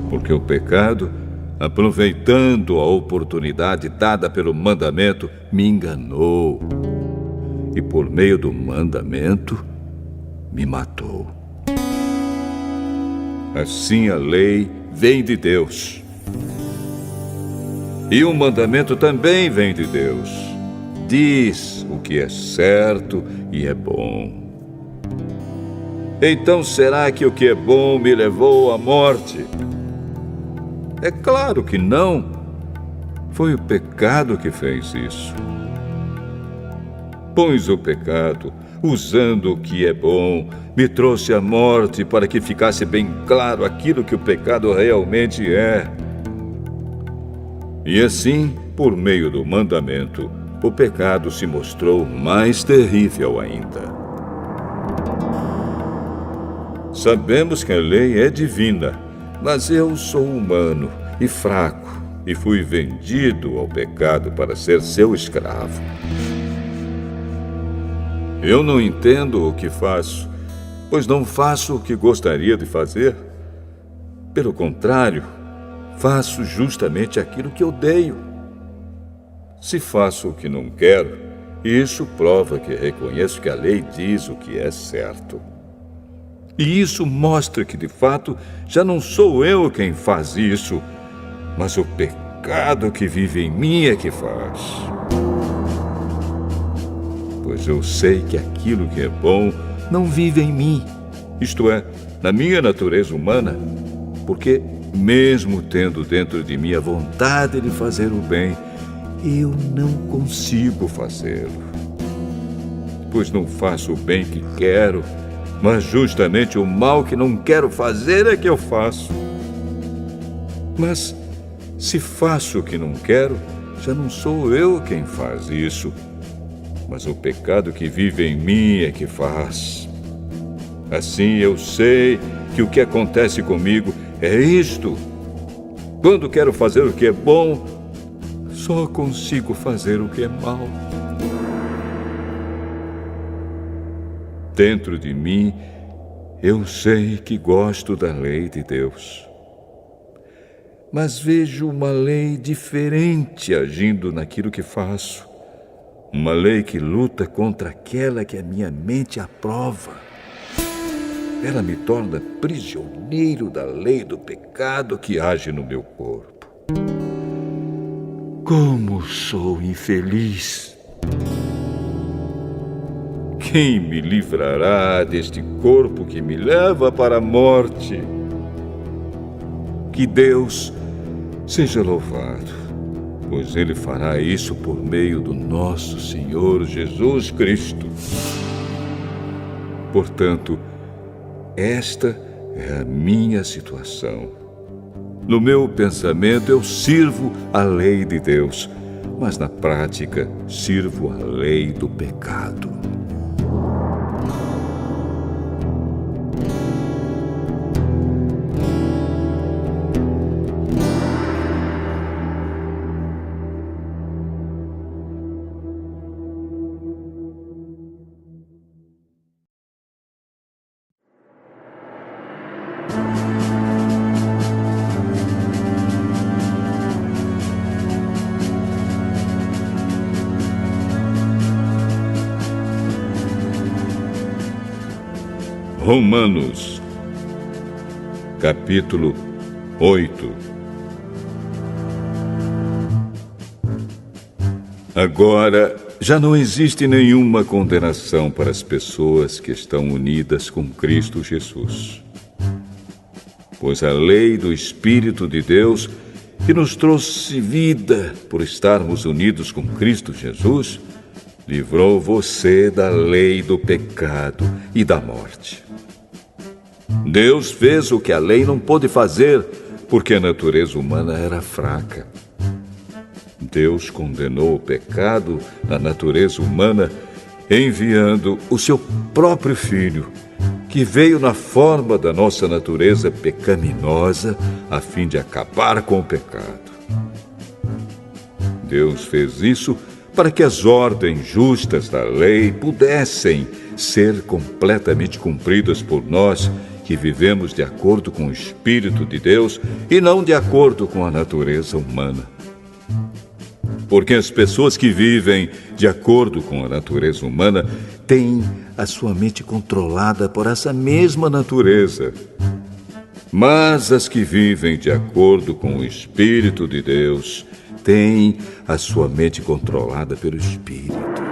Porque o pecado, aproveitando a oportunidade dada pelo mandamento, me enganou. E por meio do mandamento, me matou. Assim a lei vem de Deus. E o mandamento também vem de Deus. Diz o que é certo e é bom. Então será que o que é bom me levou à morte? É claro que não. Foi o pecado que fez isso. Pois o pecado, usando o que é bom, me trouxe à morte para que ficasse bem claro aquilo que o pecado realmente é. E assim, por meio do mandamento, o pecado se mostrou mais terrível ainda. Sabemos que a lei é divina, mas eu sou humano e fraco, e fui vendido ao pecado para ser seu escravo. Eu não entendo o que faço, pois não faço o que gostaria de fazer. Pelo contrário, faço justamente aquilo que odeio. Se faço o que não quero, isso prova que reconheço que a lei diz o que é certo. E isso mostra que, de fato, já não sou eu quem faz isso, mas o pecado que vive em mim é que faz. Pois eu sei que aquilo que é bom não vive em mim, isto é, na minha natureza humana, porque, mesmo tendo dentro de mim a vontade de fazer o bem, eu não consigo fazê-lo. Pois não faço o bem que quero, mas justamente o mal que não quero fazer é que eu faço. Mas, se faço o que não quero, já não sou eu quem faz isso, mas o pecado que vive em mim é que faz. Assim eu sei que o que acontece comigo é isto. Quando quero fazer o que é bom, só consigo fazer o que é mal. Dentro de mim, eu sei que gosto da lei de Deus. Mas vejo uma lei diferente agindo naquilo que faço. Uma lei que luta contra aquela que a minha mente aprova. Ela me torna prisioneiro da lei do pecado que age no meu corpo. Como sou infeliz! Quem me livrará deste corpo que me leva para a morte? Que Deus seja louvado, pois Ele fará isso por meio do nosso Senhor Jesus Cristo. Portanto, esta é a minha situação. No meu pensamento, eu sirvo a lei de Deus, mas na prática, sirvo a lei do pecado. Romanos, capítulo 8. Agora, já não existe nenhuma condenação para as pessoas que estão unidas com Cristo Jesus. Pois a lei do Espírito de Deus, que nos trouxe vida por estarmos unidos com Cristo Jesus, livrou você da lei do pecado e da morte. Deus fez o que a lei não pôde fazer, porque a natureza humana era fraca. Deus condenou o pecado na natureza humana, enviando o seu próprio Filho, que veio na forma da nossa natureza pecaminosa, a fim de acabar com o pecado. Deus fez isso para que as ordens justas da lei pudessem ser completamente cumpridas por nós, que vivemos de acordo com o Espírito de Deus e não de acordo com a natureza humana. Porque as pessoas que vivem de acordo com a natureza humana têm a sua mente controlada por essa mesma natureza. Mas as que vivem de acordo com o Espírito de Deus têm a sua mente controlada pelo Espírito.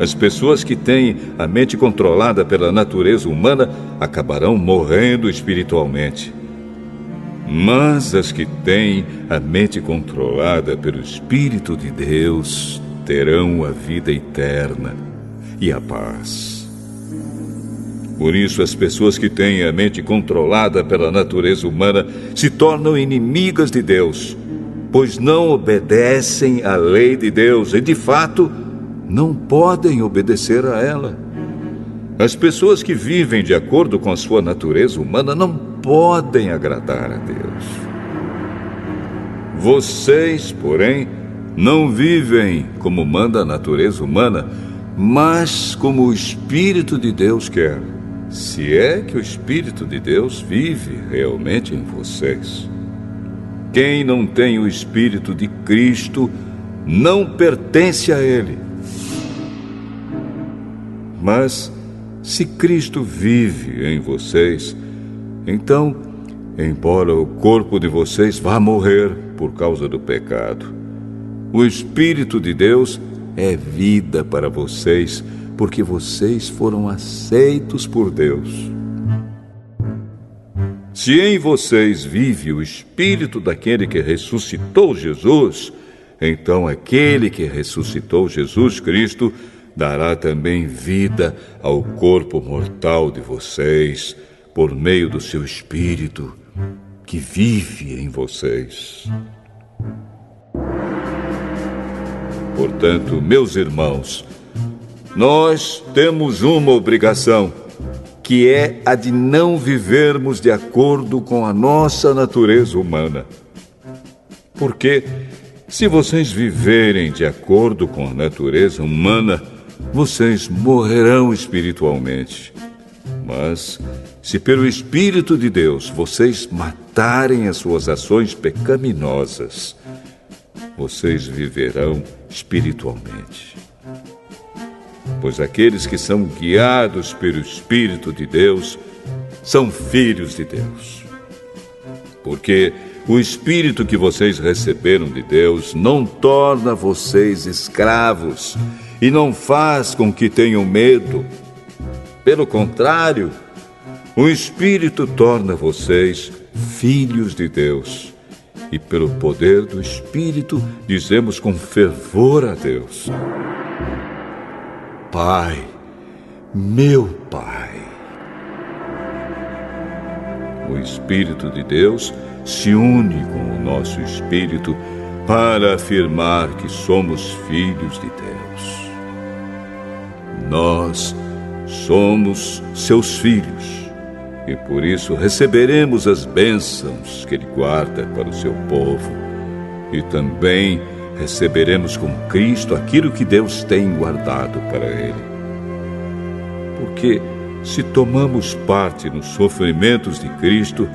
As pessoas que têm a mente controlada pela natureza humana acabarão morrendo espiritualmente. Mas as que têm a mente controlada pelo Espírito de Deus terão a vida eterna e a paz. Por isso, as pessoas que têm a mente controlada pela natureza humana se tornam inimigas de Deus, pois não obedecem à lei de Deus e, de fato, não podem obedecer a ela. As pessoas que vivem de acordo com a sua natureza humana não podem agradar a Deus. Vocês, porém, não vivem como manda a natureza humana, mas como o Espírito de Deus quer, se é que o Espírito de Deus vive realmente em vocês. Quem não tem o Espírito de Cristo não pertence a Ele. Mas, se Cristo vive em vocês, então, embora o corpo de vocês vá morrer por causa do pecado, o Espírito de Deus é vida para vocês, porque vocês foram aceitos por Deus. Se em vocês vive o Espírito daquele que ressuscitou Jesus, então aquele que ressuscitou Jesus Cristo dará também vida ao corpo mortal de vocês, por meio do seu Espírito, que vive em vocês. Portanto, meus irmãos, nós temos uma obrigação, que é a de não vivermos de acordo com a nossa natureza humana. Porque, se vocês viverem de acordo com a natureza humana, vocês morrerão espiritualmente. Mas, se pelo Espírito de Deus vocês matarem as suas ações pecaminosas, vocês viverão espiritualmente. Pois aqueles que são guiados pelo Espírito de Deus são filhos de Deus. Porque o Espírito que vocês receberam de Deus não torna vocês escravos e não faz com que tenham medo. Pelo contrário, o Espírito torna vocês filhos de Deus. E pelo poder do Espírito dizemos com fervor a Deus: Pai, meu Pai. O Espírito de Deus se une com o nosso espírito para afirmar que somos filhos de Deus. Nós somos seus filhos e por isso receberemos as bênçãos que Ele guarda para o seu povo e também receberemos com Cristo aquilo que Deus tem guardado para Ele. Porque se tomamos parte nos sofrimentos de Cristo,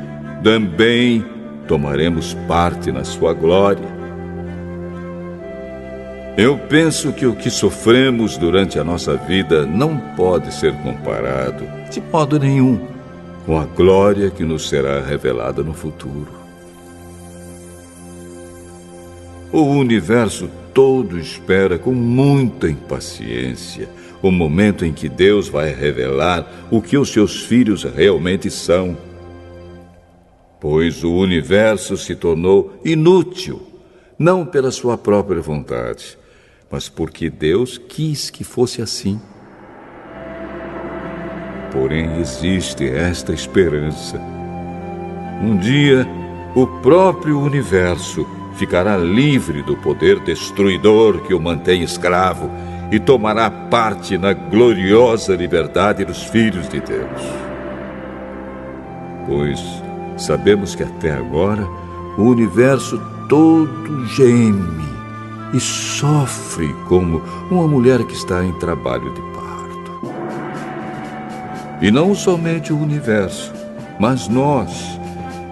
também tomaremos parte na sua glória. Eu penso que o que sofremos durante a nossa vida não pode ser comparado, de modo nenhum, com a glória que nos será revelada no futuro. O universo todo espera com muita impaciência o momento em que Deus vai revelar o que os seus filhos realmente são. Pois o universo se tornou inútil, não pela sua própria vontade, mas porque Deus quis que fosse assim. Porém, existe esta esperança. Um dia, o próprio universo ficará livre do poder destruidor que o mantém escravo e tomará parte na gloriosa liberdade dos filhos de Deus. Pois sabemos que até agora o universo todo geme e sofre como uma mulher que está em trabalho de parto. E não somente o universo, mas nós,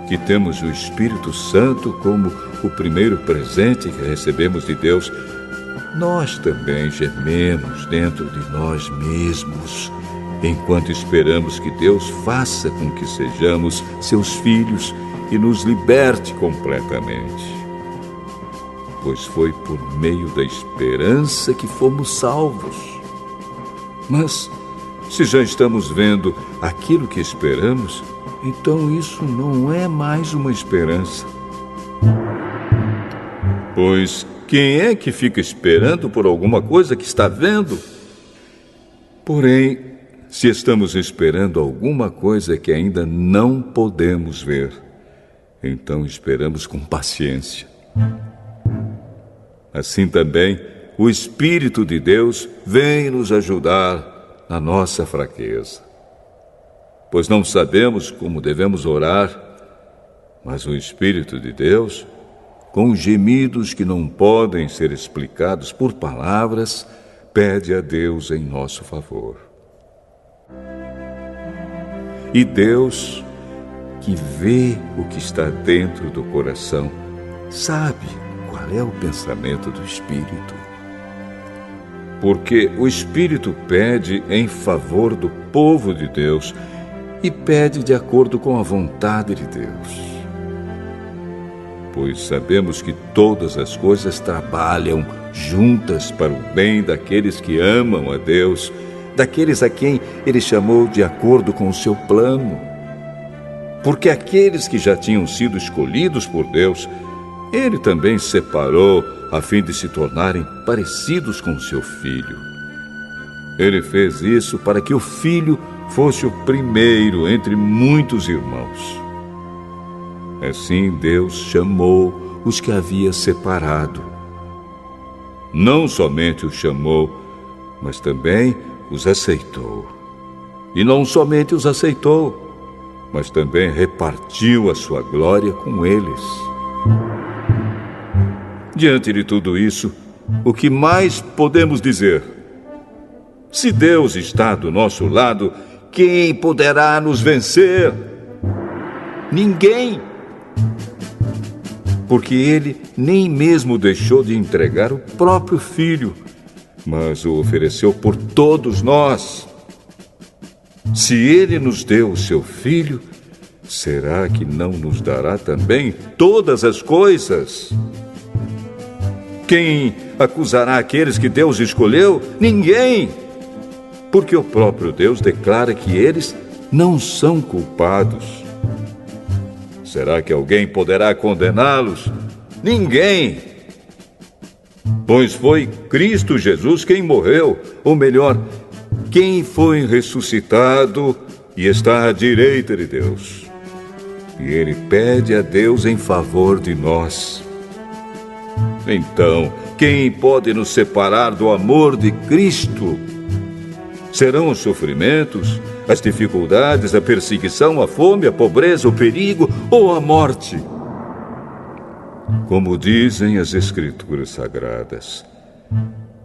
que temos o Espírito Santo como o primeiro presente que recebemos de Deus, nós também gememos dentro de nós mesmos, enquanto esperamos que Deus faça com que sejamos seus filhos e nos liberte completamente. Pois foi por meio da esperança que fomos salvos. Mas, se já estamos vendo aquilo que esperamos, então isso não é mais uma esperança. Pois quem é que fica esperando por alguma coisa que está vendo? Porém, se estamos esperando alguma coisa que ainda não podemos ver, então esperamos com paciência. Assim também, o Espírito de Deus vem nos ajudar na nossa fraqueza. Pois não sabemos como devemos orar, mas o Espírito de Deus, com gemidos que não podem ser explicados por palavras, pede a Deus em nosso favor. E Deus, que vê o que está dentro do coração, sabe qual é o pensamento do Espírito. Porque o Espírito pede em favor do povo de Deus e pede de acordo com a vontade de Deus. Pois sabemos que todas as coisas trabalham juntas para o bem daqueles que amam a Deus, daqueles a quem Ele chamou de acordo com o seu plano. Porque aqueles que já tinham sido escolhidos por Deus, Ele também separou a fim de se tornarem parecidos com seu Filho. Ele fez isso para que o Filho fosse o primeiro entre muitos irmãos. Assim Deus chamou os que havia separado. Não somente os chamou, mas também os aceitou. E não somente os aceitou, mas também repartiu a sua glória com eles. Diante de tudo isso, o que mais podemos dizer? Se Deus está do nosso lado, quem poderá nos vencer? Ninguém! Porque Ele nem mesmo deixou de entregar o próprio Filho, mas o ofereceu por todos nós. Se Ele nos deu o seu Filho, será que não nos dará também todas as coisas? Quem acusará aqueles que Deus escolheu? Ninguém! Porque o próprio Deus declara que eles não são culpados. Será que alguém poderá condená-los? Ninguém! Pois foi Cristo Jesus quem morreu, ou melhor, quem foi ressuscitado e está à direita de Deus. E Ele pede a Deus em favor de nós. Então, quem pode nos separar do amor de Cristo? Serão os sofrimentos, as dificuldades, a perseguição, a fome, a pobreza, o perigo ou a morte? Como dizem as Escrituras Sagradas,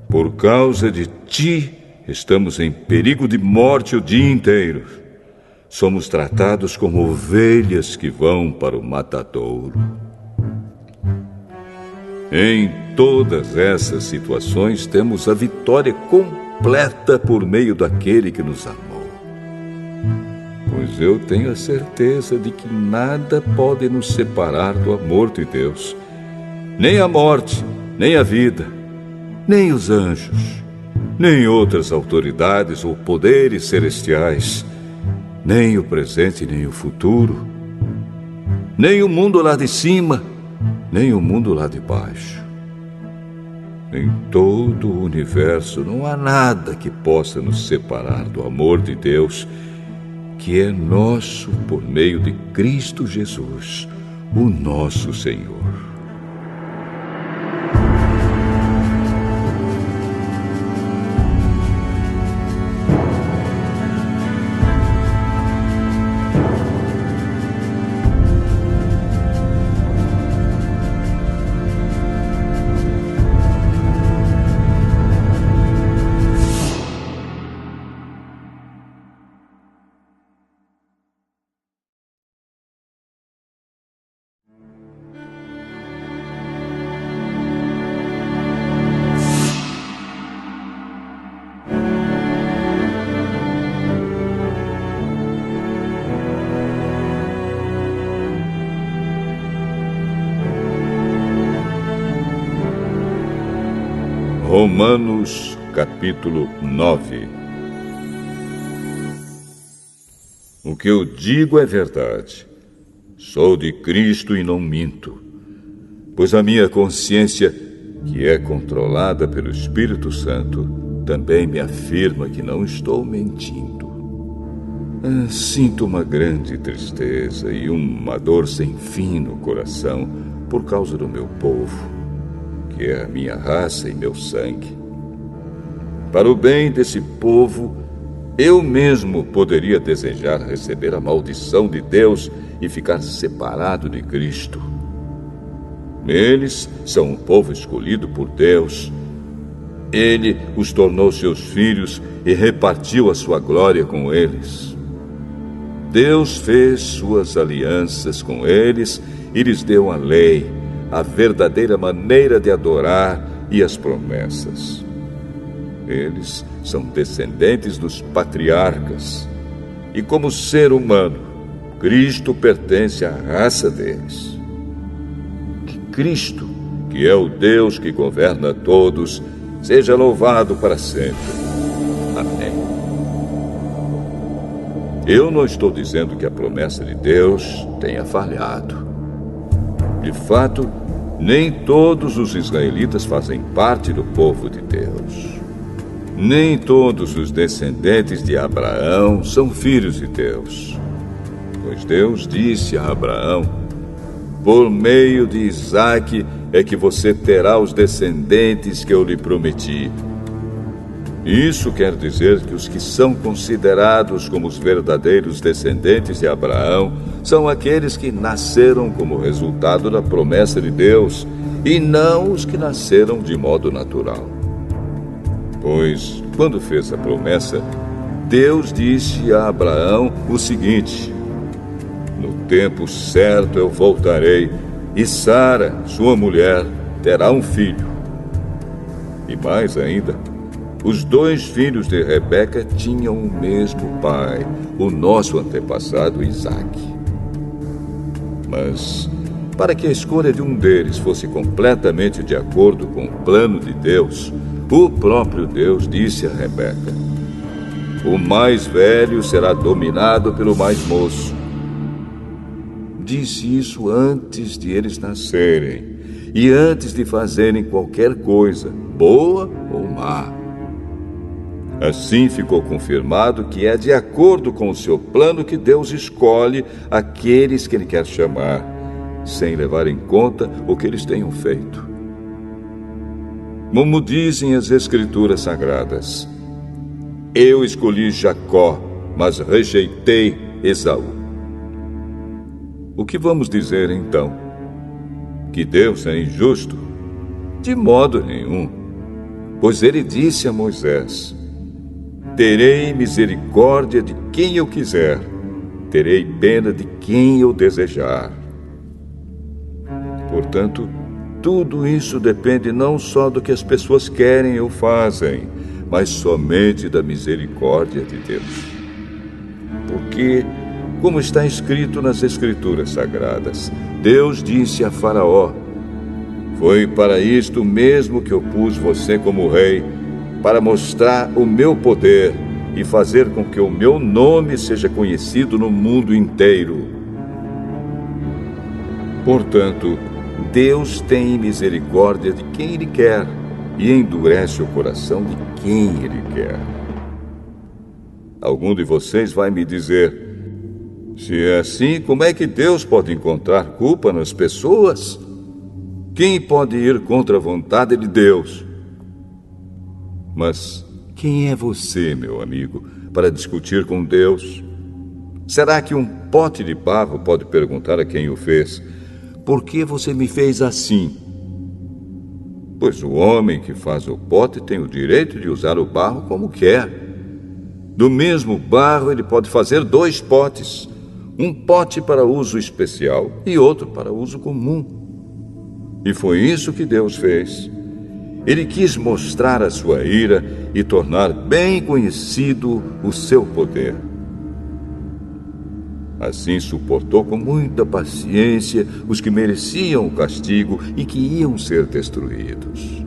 por causa de ti estamos em perigo de morte o dia inteiro. Somos tratados como ovelhas que vão para o matadouro. Em todas essas situações, temos a vitória completa por meio daquele que nos amou. Pois eu tenho a certeza de que nada pode nos separar do amor de Deus. Nem a morte, nem a vida, nem os anjos, nem outras autoridades ou poderes celestiais, nem o presente, nem o futuro, nem o mundo lá de cima, nem o mundo lá de baixo. Em todo o universo não há nada que possa nos separar do amor de Deus, que é nosso por meio de Cristo Jesus, o nosso Senhor. Romanos, capítulo 9. O que eu digo é verdade. Sou de Cristo e não minto. Pois a minha consciência, que é controlada pelo Espírito Santo, também me afirma que não estou mentindo. Sinto uma grande tristeza e uma dor sem fim no coração por causa do meu povo, que é a minha raça e meu sangue. Para o bem desse povo, eu mesmo poderia desejar receber a maldição de Deus e ficar separado de Cristo. Eles são um povo escolhido por Deus. Ele os tornou seus filhos e repartiu a sua glória com eles. Deus fez suas alianças com eles e lhes deu a lei, a verdadeira maneira de adorar e as promessas. Eles são descendentes dos patriarcas, e como ser humano, Cristo pertence à raça deles. Que Cristo, que é o Deus que governa todos, seja louvado para sempre. Amém. Eu não estou dizendo que a promessa de Deus tenha falhado. De fato, nem todos os israelitas fazem parte do povo de Deus. Nem todos os descendentes de Abraão são filhos de Deus. Pois Deus disse a Abraão: por meio de Isaque é que você terá os descendentes que eu lhe prometi. Isso quer dizer que os que são considerados como os verdadeiros descendentes de Abraão são aqueles que nasceram como resultado da promessa de Deus, e não os que nasceram de modo natural. Pois, quando fez a promessa, Deus disse a Abraão o seguinte: no tempo certo eu voltarei, e Sara, sua mulher, terá um filho. E mais ainda, os dois filhos de Rebeca tinham o mesmo pai, o nosso antepassado Isaque. Mas, para que a escolha de um deles fosse completamente de acordo com o plano de Deus, o próprio Deus disse a Rebeca: o mais velho será dominado pelo mais moço. Disse isso antes de eles nascerem e antes de fazerem qualquer coisa, boa ou má. Assim ficou confirmado que é de acordo com o seu plano que Deus escolhe aqueles que Ele quer chamar, sem levar em conta o que eles tenham feito. Como dizem as Escrituras Sagradas: eu escolhi Jacó, mas rejeitei Esaú. O que vamos dizer então? Que Deus é injusto? De modo nenhum. Pois Ele disse a Moisés: terei misericórdia de quem eu quiser, terei pena de quem eu desejar. Portanto, Tudo isso depende não só do que as pessoas querem ou fazem, mas somente da misericórdia de Deus. Porque, como está escrito nas Escrituras Sagradas, Deus disse a Faraó: foi para isto mesmo que eu pus você como rei, para mostrar o meu poder e fazer com que o meu nome seja conhecido no mundo inteiro. Portanto, Deus tem misericórdia de quem Ele quer e endurece o coração de quem Ele quer. Algum de vocês vai me dizer: se é assim, como é que Deus pode encontrar culpa nas pessoas? Quem pode ir contra a vontade de Deus? Mas quem é você, meu amigo, para discutir com Deus? Será que um pote de barro pode perguntar a quem o fez: por que você me fez assim? Pois o homem que faz o pote tem o direito de usar o barro como quer. Do mesmo barro ele pode fazer 2 potes, um pote para uso especial e outro para uso comum. E foi isso que Deus fez. Ele quis mostrar a sua ira e tornar bem conhecido o seu poder. Assim suportou com muita paciência os que mereciam o castigo e que iam ser destruídos.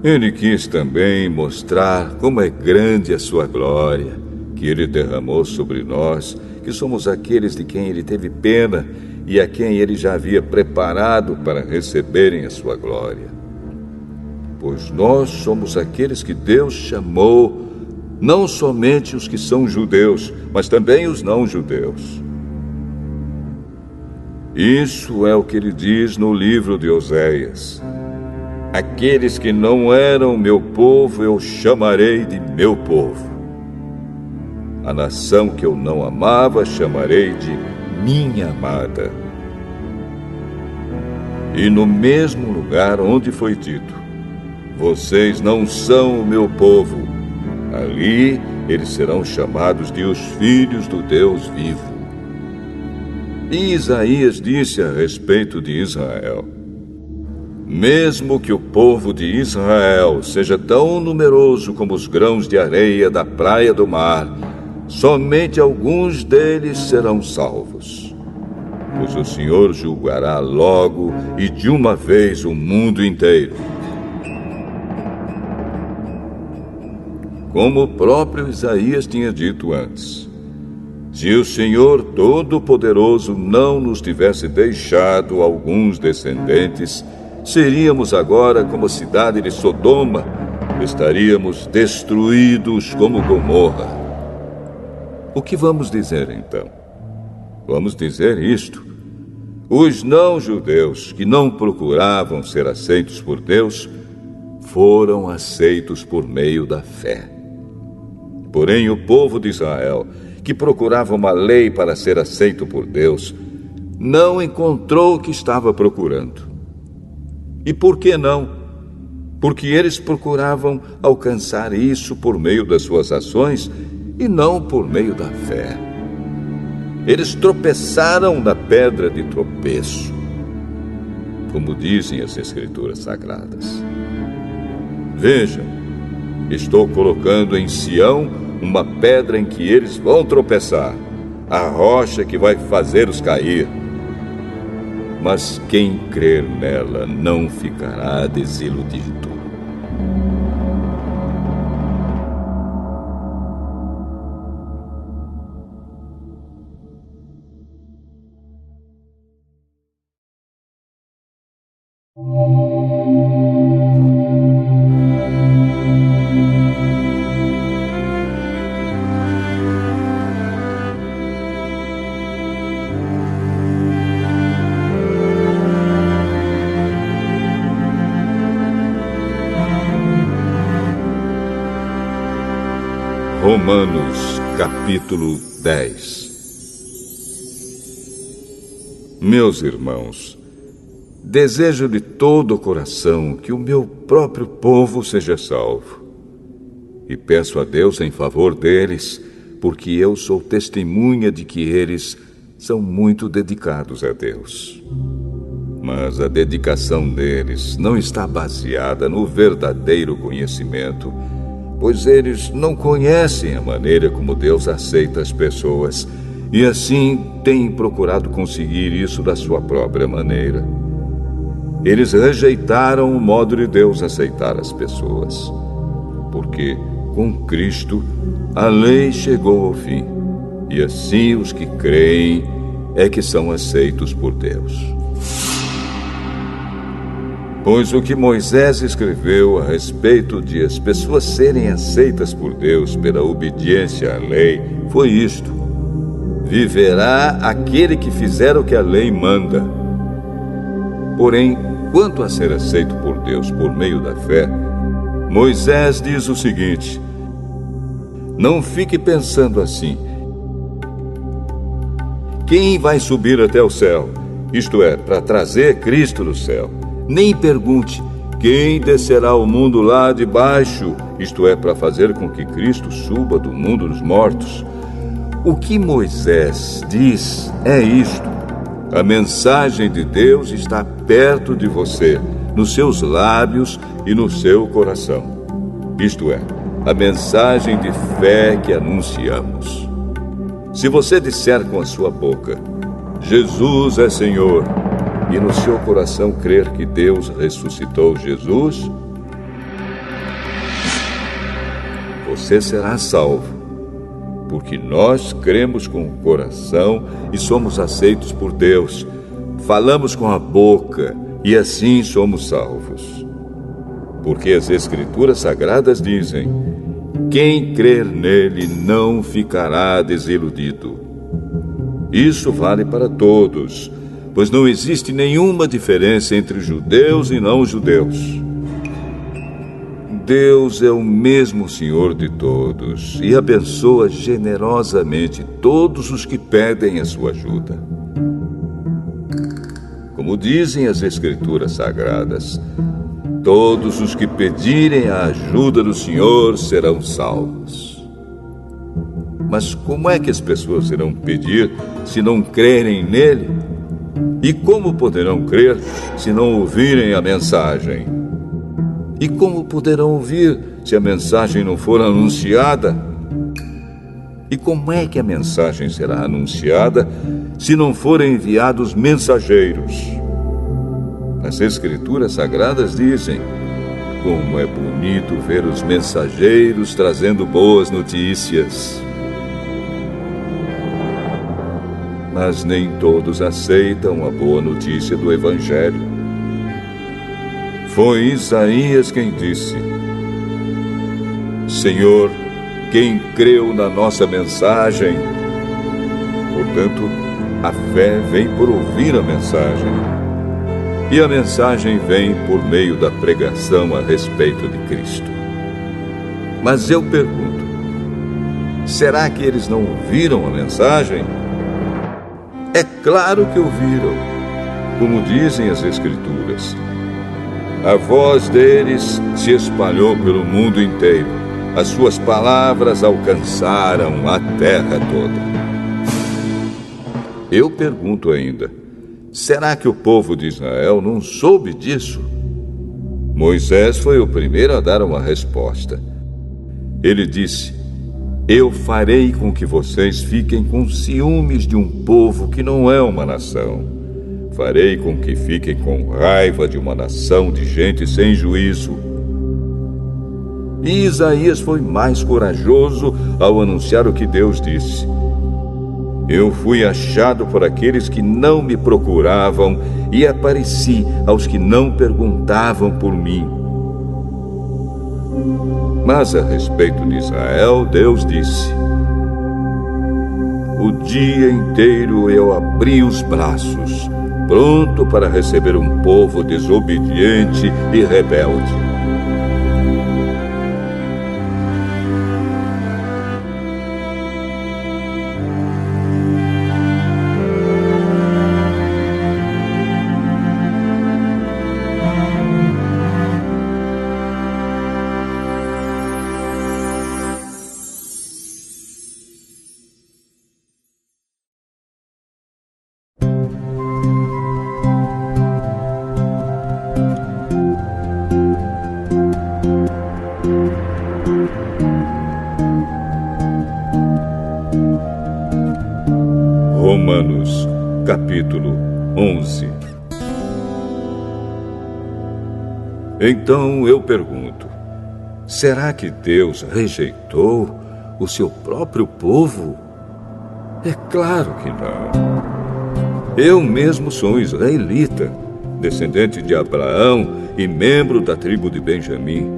Ele quis também mostrar como é grande a sua glória, que Ele derramou sobre nós, que somos aqueles de quem Ele teve pena e a quem Ele já havia preparado para receberem a sua glória. Pois nós somos aqueles que Deus chamou, não somente os que são judeus, mas também os não-judeus. Isso é o que ele diz no livro de Oséias: aqueles que não eram meu povo eu chamarei de meu povo. A nação que eu não amava chamarei de minha amada. E no mesmo lugar onde foi dito: vocês não são o meu povo, ali eles serão chamados de os filhos do Deus vivo. E Isaías disse a respeito de Israel: mesmo que o povo de Israel seja tão numeroso como os grãos de areia da praia do mar, somente alguns deles serão salvos. Pois o Senhor julgará logo e de uma vez o mundo inteiro. Como o próprio Isaías tinha dito antes: se o Senhor Todo-Poderoso não nos tivesse deixado alguns descendentes, seríamos agora como a cidade de Sodoma, estaríamos destruídos como Gomorra. O que vamos dizer então? Vamos dizer isto: os não-judeus que não procuravam ser aceitos por Deus foram aceitos por meio da fé. Porém, o povo de Israel, que procurava uma lei para ser aceito por Deus, não encontrou o que estava procurando. E por que não? Porque eles procuravam alcançar isso por meio das suas ações e não por meio da fé. Eles tropeçaram na pedra de tropeço, como dizem as Escrituras Sagradas. Vejam, estou colocando em Sião uma pedra em que eles vão tropeçar, a rocha que vai fazê-los cair. Mas quem crer nela não ficará desiludido. Romanos, capítulo 10. Meus irmãos, desejo de todo o coração que o meu próprio povo seja salvo. E peço a Deus em favor deles, porque eu sou testemunha de que eles são muito dedicados a Deus. Mas a dedicação deles não está baseada no verdadeiro conhecimento, pois eles não conhecem a maneira como Deus aceita as pessoas e assim têm procurado conseguir isso da sua própria maneira. Eles rejeitaram o modo de Deus aceitar as pessoas, porque com Cristo a lei chegou ao fim, e assim os que creem é que são aceitos por Deus. Pois o que Moisés escreveu a respeito de as pessoas serem aceitas por Deus pela obediência à lei foi isto: viverá aquele que fizer o que a lei manda. Porém, quanto a ser aceito por Deus por meio da fé, Moisés diz o seguinte: não fique pensando assim: quem vai subir até o céu? Isto é, para trazer Cristo do céu. Nem pergunte: quem descerá ao mundo lá de baixo? Isto é, para fazer com que Cristo suba do mundo dos mortos. O que Moisés diz é isto: a mensagem de Deus está perto de você, nos seus lábios e no seu coração. Isto é, a mensagem de fé que anunciamos. Se você disser com a sua boca: Jesus é Senhor, e no seu coração crer que Deus ressuscitou Jesus, você será salvo, porque nós cremos com o coração e somos aceitos por Deus. Falamos com a boca e assim somos salvos. Porque as Escrituras Sagradas dizem: quem crer nele não ficará desiludido. Isso vale para todos, pois não existe nenhuma diferença entre judeus e não-judeus. Deus é o mesmo Senhor de todos e abençoa generosamente todos os que pedem a sua ajuda. Como dizem as Escrituras Sagradas, todos os que pedirem a ajuda do Senhor serão salvos. Mas como é que as pessoas irão pedir se não crerem nele? E como poderão crer se não ouvirem a mensagem? E como poderão ouvir se a mensagem não for anunciada? E como é que a mensagem será anunciada se não forem enviados mensageiros? As Escrituras Sagradas dizem: como é bonito ver os mensageiros trazendo boas notícias. Mas nem todos aceitam a boa notícia do Evangelho. Foi Isaías quem disse: Senhor, quem creu na nossa mensagem? Portanto, a fé vem por ouvir a mensagem. E a mensagem vem por meio da pregação a respeito de Cristo. Mas eu pergunto: será que eles não ouviram a mensagem? É claro que ouviram, como dizem as Escrituras. A voz deles se espalhou pelo mundo inteiro. As suas palavras alcançaram a terra toda. Eu pergunto ainda: será que o povo de Israel não soube disso? Moisés foi o primeiro a dar uma resposta. Ele disse: eu farei com que vocês fiquem com ciúmes de um povo que não é uma nação. Farei com que fiquem com raiva de uma nação de gente sem juízo. E Isaías foi mais corajoso ao anunciar o que Deus disse: eu fui achado por aqueles que não me procuravam e apareci aos que não perguntavam por mim. Mas a respeito de Israel, Deus disse: o dia inteiro eu abri os braços, pronto para receber um povo desobediente e rebelde. Romanos, capítulo 11. Então eu pergunto, será que Deus rejeitou o seu próprio povo? É claro que não. Eu mesmo sou israelita, descendente de Abraão e membro da tribo de Benjamim.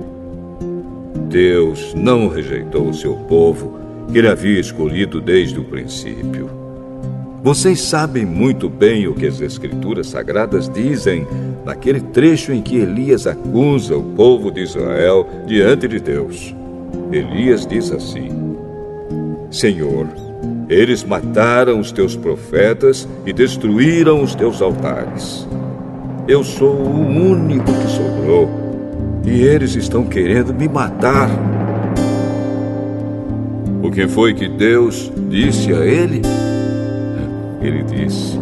Deus não rejeitou o seu povo, que ele havia escolhido desde o princípio. Vocês sabem muito bem o que as Escrituras Sagradas dizem naquele trecho em que Elias acusa o povo de Israel diante de Deus. Elias diz assim: Senhor, eles mataram os teus profetas e destruíram os teus altares. Eu sou o único que sobrou, e eles estão querendo me matar. O que foi que Deus disse a ele? Ele disse: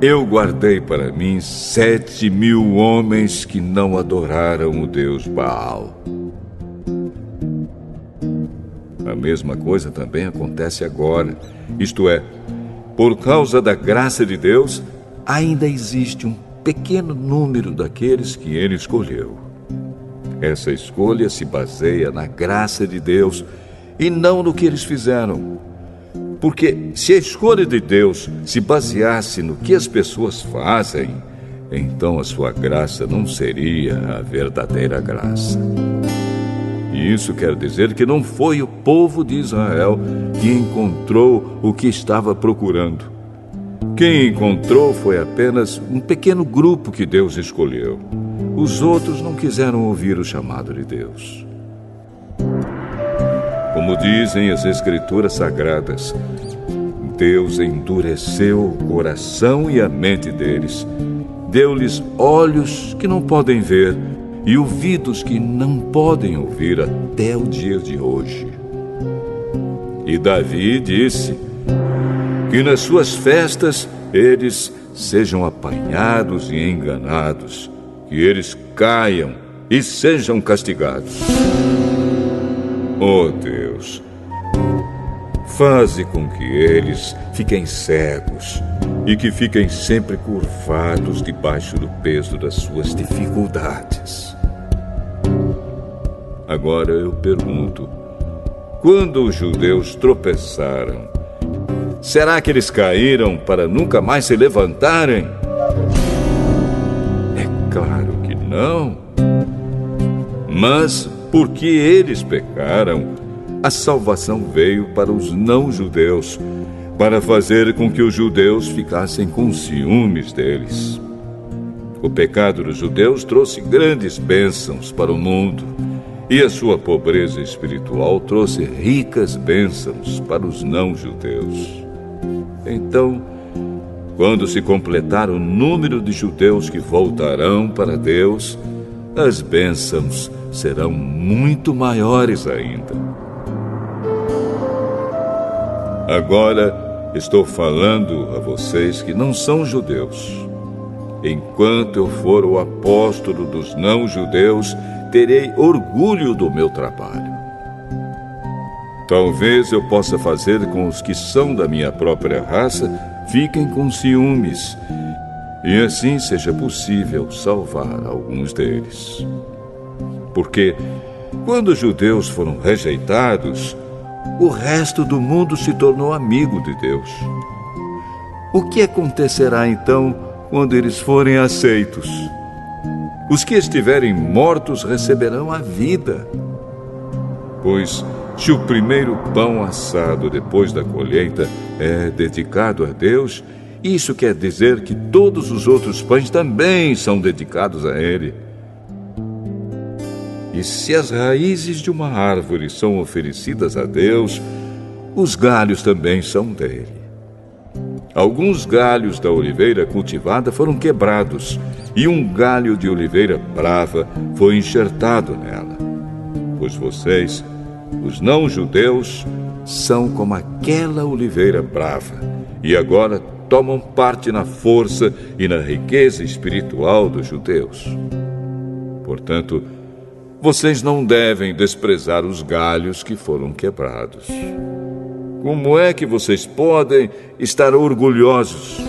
Eu guardei para mim 7.000 homens que não adoraram o Deus Baal. A mesma coisa também acontece agora. Isto é, por causa da graça de Deus, ainda existe um pequeno número daqueles que ele escolheu. Essa escolha se baseia na graça de Deus e não no que eles fizeram. Porque se a escolha de Deus se baseasse no que as pessoas fazem, então a sua graça não seria a verdadeira graça. E isso quer dizer que não foi o povo de Israel que encontrou o que estava procurando. Quem encontrou foi apenas um pequeno grupo que Deus escolheu. Os outros não quiseram ouvir o chamado de Deus. Como dizem as Escrituras Sagradas, Deus endureceu o coração e a mente deles, deu-lhes olhos que não podem ver e ouvidos que não podem ouvir até o dia de hoje. E Davi disse que nas suas festas eles sejam apanhados e enganados, que eles caiam e sejam castigados. Oh Deus, faze com que eles fiquem cegos e que fiquem sempre curvados debaixo do peso das suas dificuldades. Agora eu pergunto, quando os judeus tropeçaram, será que eles caíram para nunca mais se levantarem? É claro que não. Mas, porque eles pecaram, a salvação veio para os não-judeus, para fazer com que os judeus ficassem com ciúmes deles. O pecado dos judeus trouxe grandes bênçãos para o mundo, e a sua pobreza espiritual trouxe ricas bênçãos para os não-judeus. Então, quando se completar o número de judeus que voltarão para Deus, as bênçãos serão muito maiores ainda. Agora estou falando a vocês que não são judeus. Enquanto eu for o apóstolo dos não-judeus, terei orgulho do meu trabalho. Talvez eu possa fazer com os que são da minha própria raça fiquem com ciúmes, e assim seja possível salvar alguns deles. Porque, quando os judeus foram rejeitados, o resto do mundo se tornou amigo de Deus. O que acontecerá então quando eles forem aceitos? Os que estiverem mortos receberão a vida. Pois, se o primeiro pão assado depois da colheita é dedicado a Deus, isso quer dizer que todos os outros pães também são dedicados a Ele. E se as raízes de uma árvore são oferecidas a Deus, os galhos também são dele. Alguns galhos da oliveira cultivada foram quebrados, e um galho de oliveira brava foi enxertado nela. Pois vocês, os não-judeus, são como aquela oliveira brava, e agora tomam parte na força e na riqueza espiritual dos judeus. Portanto, vocês não devem desprezar os galhos que foram quebrados. Como é que vocês podem estar orgulhosos?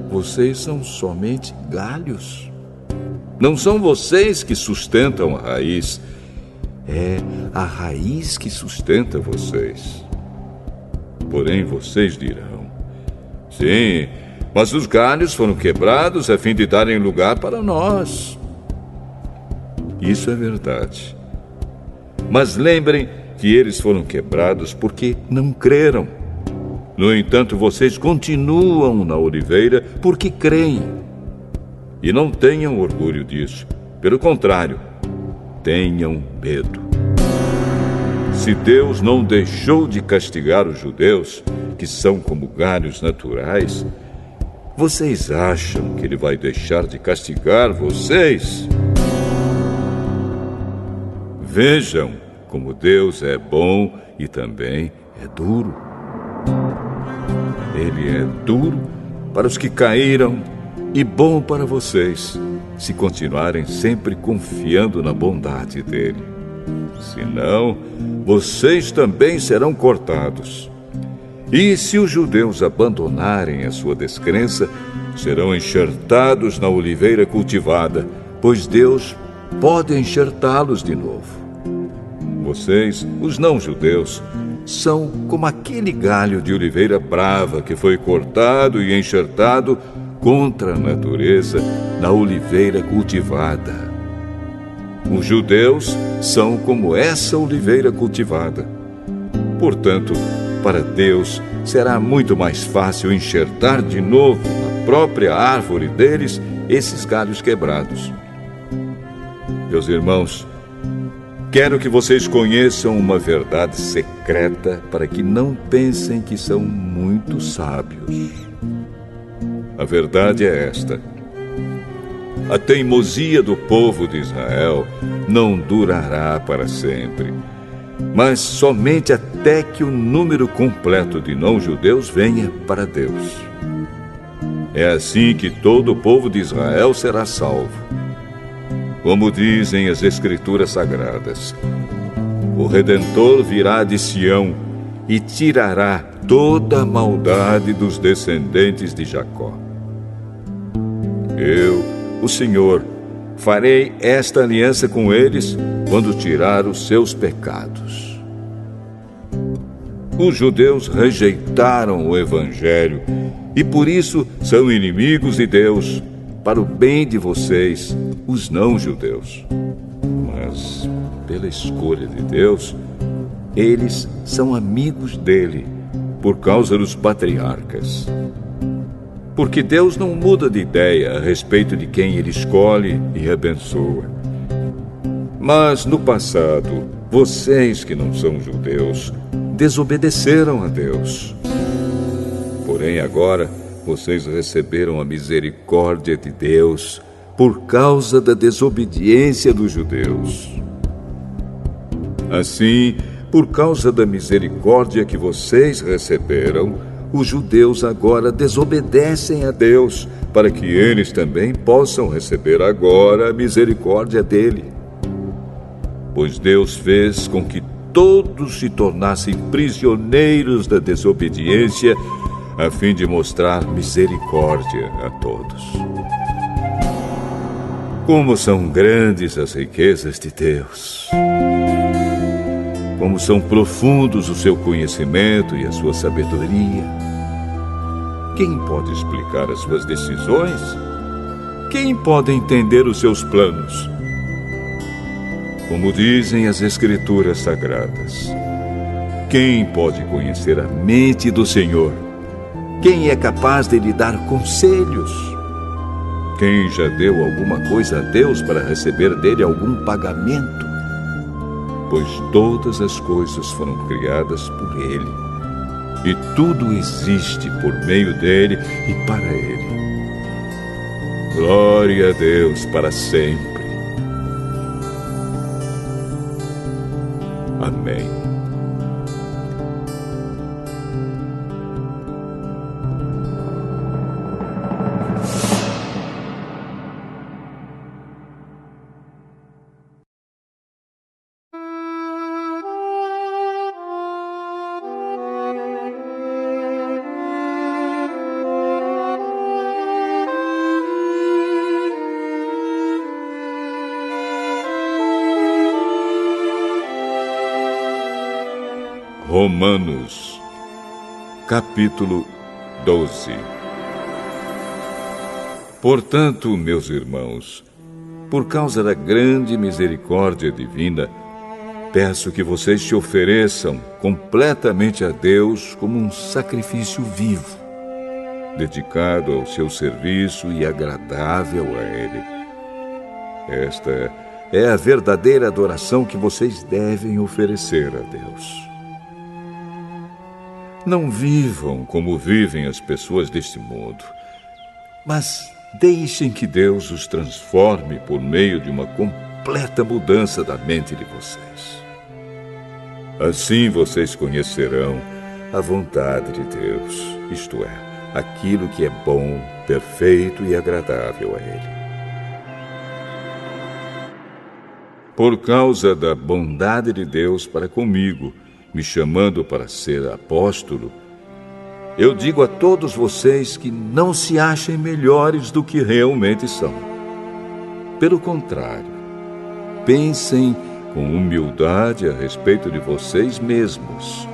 Vocês são somente galhos. Não são vocês que sustentam a raiz. É a raiz que sustenta vocês. Porém, vocês dirão: sim, mas os galhos foram quebrados a fim de darem lugar para nós. Isso é verdade. Mas lembrem que eles foram quebrados porque não creram. No entanto, vocês continuam na oliveira porque creem. E não tenham orgulho disso. Pelo contrário, tenham medo. Se Deus não deixou de castigar os judeus, que são como galhos naturais, vocês acham que Ele vai deixar de castigar vocês? Vejam como Deus é bom e também é duro. Ele é duro para os que caíram e bom para vocês, se continuarem sempre confiando na bondade dele. Senão, vocês também serão cortados. E se os judeus abandonarem a sua descrença, serão enxertados na oliveira cultivada, pois Deus pode enxertá-los de novo. Vocês, os não-judeus, são como aquele galho de oliveira brava que foi cortado e enxertado contra a natureza na oliveira cultivada. Os judeus são como essa oliveira cultivada. Portanto, para Deus será muito mais fácil enxertar de novo na própria árvore deles esses galhos quebrados. Meus irmãos, quero que vocês conheçam uma verdade secreta para que não pensem que são muito sábios. A verdade é esta: a teimosia do povo de Israel não durará para sempre, mas somente até que o número completo de não-judeus venha para Deus. É assim que todo o povo de Israel será salvo. Como dizem as Escrituras Sagradas, o Redentor virá de Sião e tirará toda a maldade dos descendentes de Jacó. Eu, o Senhor, farei esta aliança com eles quando tirar os seus pecados. Os judeus rejeitaram o Evangelho e por isso são inimigos de Deus, para o bem de vocês, os não-judeus. Mas, pela escolha de Deus, eles são amigos dele, por causa dos patriarcas. Porque Deus não muda de ideia a respeito de quem ele escolhe e abençoa. Mas, no passado, vocês que não são judeus, desobedeceram a Deus. Porém, agora, vocês receberam a misericórdia de Deus por causa da desobediência dos judeus. Assim, por causa da misericórdia que vocês receberam, os judeus agora desobedecem a Deus, para que eles também possam receber agora a misericórdia dele. Pois Deus fez com que todos se tornassem prisioneiros da desobediência, a fim de mostrar misericórdia a todos. Como são grandes as riquezas de Deus! Como são profundos o seu conhecimento e a sua sabedoria! Quem pode explicar as suas decisões? Quem pode entender os seus planos? Como dizem as Escrituras Sagradas, quem pode conhecer a mente do Senhor? Quem é capaz de lhe dar conselhos? Quem já deu alguma coisa a Deus para receber dele algum pagamento? Pois todas as coisas foram criadas por ele, e tudo existe por meio dele e para ele. Glória a Deus para sempre. Amém. Romanos, capítulo 12. Portanto, meus irmãos, por causa da grande misericórdia divina, peço que vocês se ofereçam completamente a Deus como um sacrifício vivo, dedicado ao seu serviço e agradável a Ele. Esta é a verdadeira adoração que vocês devem oferecer a Deus. Não vivam como vivem as pessoas deste mundo, mas deixem que Deus os transforme por meio de uma completa mudança da mente de vocês. Assim vocês conhecerão a vontade de Deus, isto é, aquilo que é bom, perfeito e agradável a Ele. Por causa da bondade de Deus para comigo, me chamando para ser apóstolo, eu digo a todos vocês que não se achem melhores do que realmente são. Pelo contrário, pensem com humildade a respeito de vocês mesmos,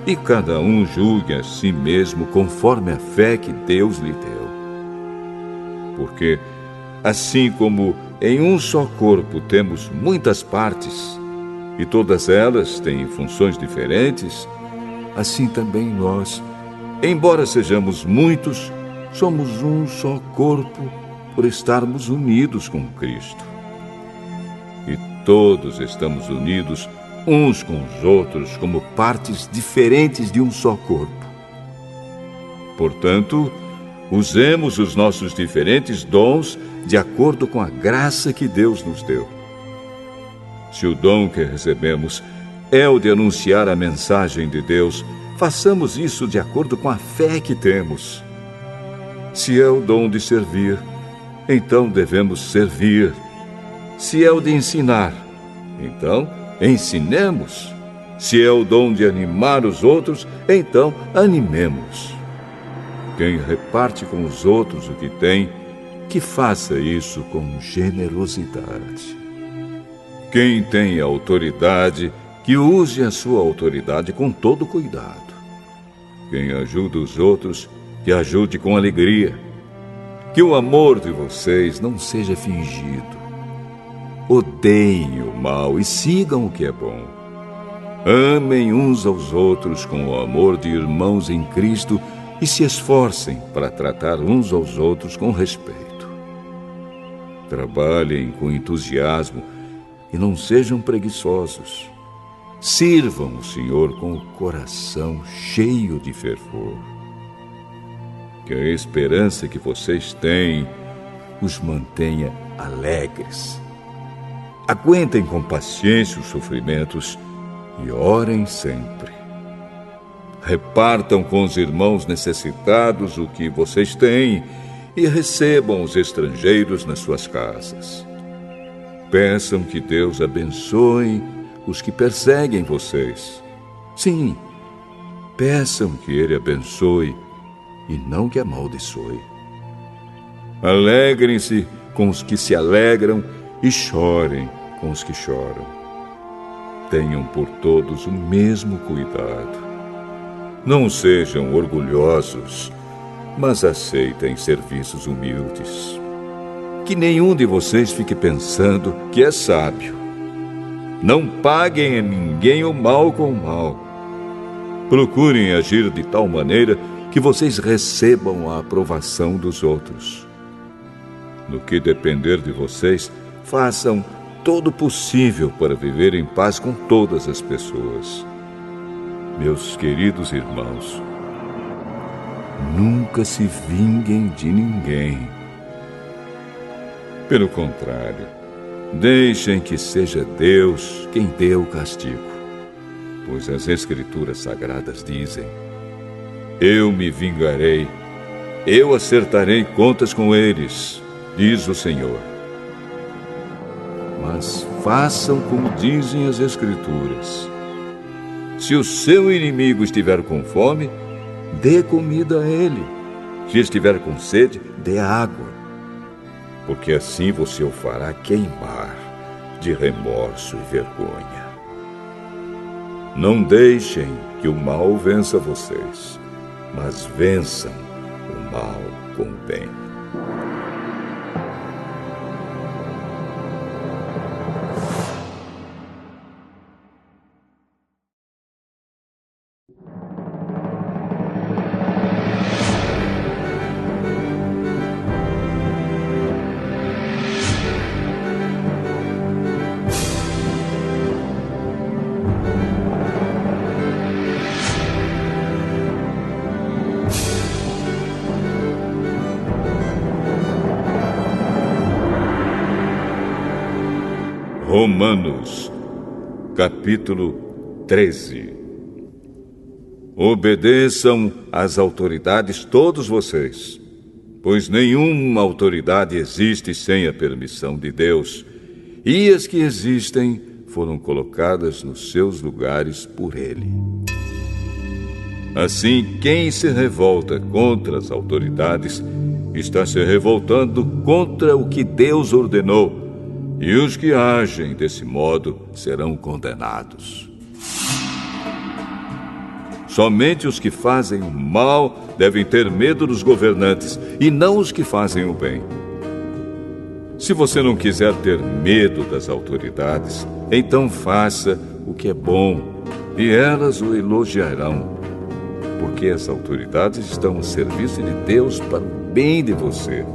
e cada um julgue a si mesmo conforme a fé que Deus lhe deu. Porque, assim como em um só corpo temos muitas partes, e todas elas têm funções diferentes, assim também nós, embora sejamos muitos, somos um só corpo por estarmos unidos com Cristo. E todos estamos unidos uns com os outros como partes diferentes de um só corpo. Portanto, usemos os nossos diferentes dons de acordo com a graça que Deus nos deu. Se o dom que recebemos é o de anunciar a mensagem de Deus, façamos isso de acordo com a fé que temos. Se é o dom de servir, então devemos servir. Se é o de ensinar, então ensinemos. Se é o dom de animar os outros, então animemos. Quem reparte com os outros o que tem, que faça isso com generosidade. Quem tem autoridade, que use a sua autoridade com todo cuidado. Quem ajuda os outros, que ajude com alegria. Que o amor de vocês não seja fingido. Odeiem o mal e sigam o que é bom. Amem uns aos outros com o amor de irmãos em Cristo e se esforcem para tratar uns aos outros com respeito. Trabalhem com entusiasmo e não sejam preguiçosos. Sirvam o Senhor com o coração cheio de fervor. Que a esperança que vocês têm os mantenha alegres. Aguentem com paciência os sofrimentos e orem sempre. Repartam com os irmãos necessitados o que vocês têm e recebam os estrangeiros nas suas casas. Peçam que Deus abençoe os que perseguem vocês. Sim, peçam que Ele abençoe e não que amaldiçoe. Alegrem-se com os que se alegram e chorem com os que choram. Tenham por todos o mesmo cuidado. Não sejam orgulhosos, mas aceitem serviços humildes. Que nenhum de vocês fique pensando que é sábio. Não paguem a ninguém o mal com o mal. Procurem agir de tal maneira que vocês recebam a aprovação dos outros. No que depender de vocês, façam todo o possível para viver em paz com todas as pessoas. Meus queridos irmãos, nunca se vinguem de ninguém. Pelo contrário, deixem que seja Deus quem dê o castigo. Pois as Escrituras Sagradas dizem: eu me vingarei, eu acertarei contas com eles, diz o Senhor. Mas façam como dizem as Escrituras. Se o seu inimigo estiver com fome, dê comida a ele. Se estiver com sede, dê água. Porque assim você o fará queimar de remorso e vergonha. Não deixem que o mal vença vocês, mas vençam o mal com o bem. Romanos, capítulo 13. Obedeçam às autoridades todos vocês, pois nenhuma autoridade existe sem a permissão de Deus, e as que existem foram colocadas nos seus lugares por Ele. Assim, quem se revolta contra as autoridades está se revoltando contra o que Deus ordenou, e os que agem desse modo serão condenados. Somente os que fazem o mal devem ter medo dos governantes, e não os que fazem o bem. Se você não quiser ter medo das autoridades, então faça o que é bom, e elas o elogiarão, porque as autoridades estão a serviço de Deus para o bem de você.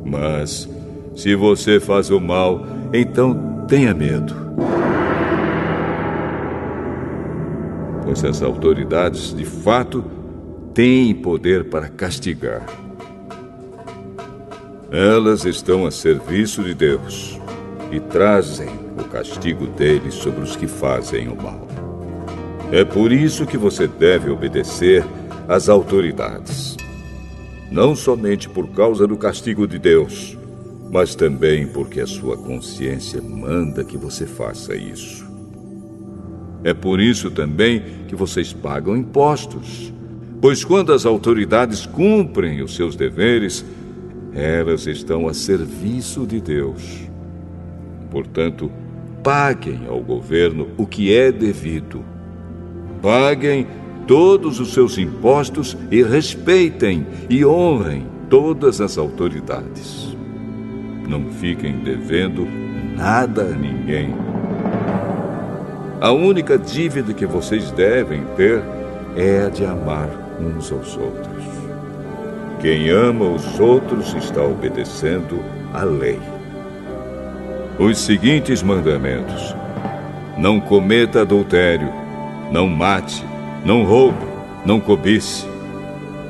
Mas se você faz o mal, então tenha medo. Pois as autoridades, de fato, têm poder para castigar. Elas estão a serviço de Deus e trazem o castigo dele sobre os que fazem o mal. É por isso que você deve obedecer às autoridades. Não somente por causa do castigo de Deus, mas também porque a sua consciência manda que você faça isso. É por isso também que vocês pagam impostos, pois quando as autoridades cumprem os seus deveres, elas estão a serviço de Deus. Portanto, paguem ao governo o que é devido. Paguem todos os seus impostos e respeitem e honrem todas as autoridades. Não fiquem devendo nada a ninguém. A única dívida que vocês devem ter é a de amar uns aos outros. Quem ama os outros está obedecendo à lei. Os seguintes mandamentos: não cometa adultério, não mate, não roube, não cobice.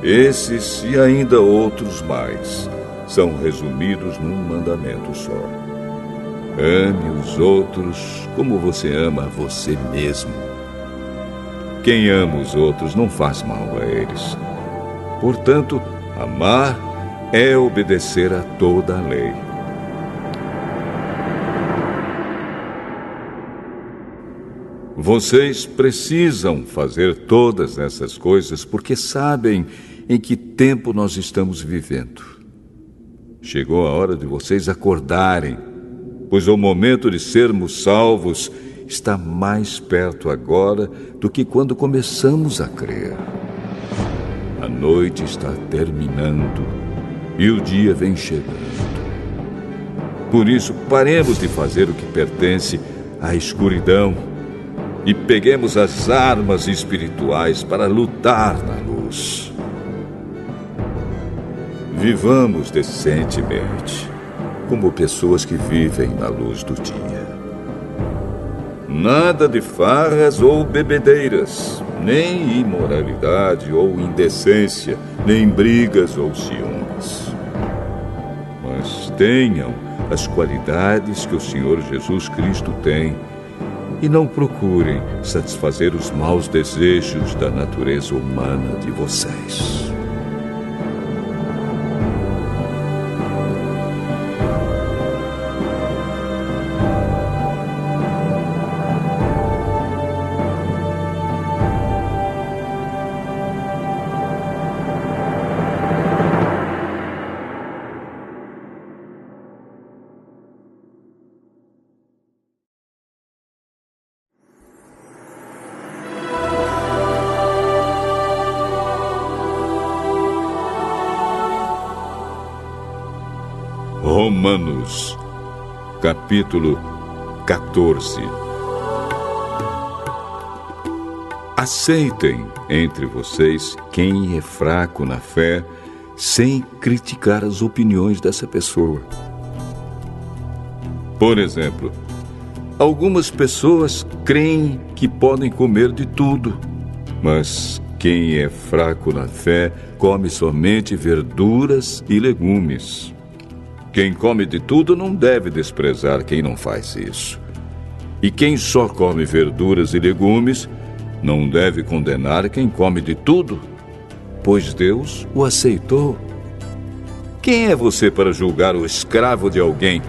Esses e ainda outros mais são resumidos num mandamento só. Ame os outros como você ama a você mesmo. Quem ama os outros não faz mal a eles. Portanto, amar é obedecer a toda a lei. Vocês precisam fazer todas essas coisas porque sabem em que tempo nós estamos vivendo. Chegou a hora de vocês acordarem, pois o momento de sermos salvos está mais perto agora do que quando começamos a crer. A noite está terminando e o dia vem chegando. Por isso, paremos de fazer o que pertence à escuridão e peguemos as armas espirituais para lutar na luz. Vivamos decentemente, como pessoas que vivem na luz do dia. Nada de farras ou bebedeiras, nem imoralidade ou indecência, nem brigas ou ciúmes. Mas tenham as qualidades que o Senhor Jesus Cristo tem e não procurem satisfazer os maus desejos da natureza humana de vocês. Romanos, capítulo 14. Aceitem entre vocês quem é fraco na fé, sem criticar as opiniões dessa pessoa. Por exemplo, algumas pessoas creem que podem comer de tudo, mas quem é fraco na fé come somente verduras e legumes. Quem come de tudo não deve desprezar quem não faz isso. E quem só come verduras e legumes não deve condenar quem come de tudo, pois Deus o aceitou. Quem é você para julgar o escravo de alguém?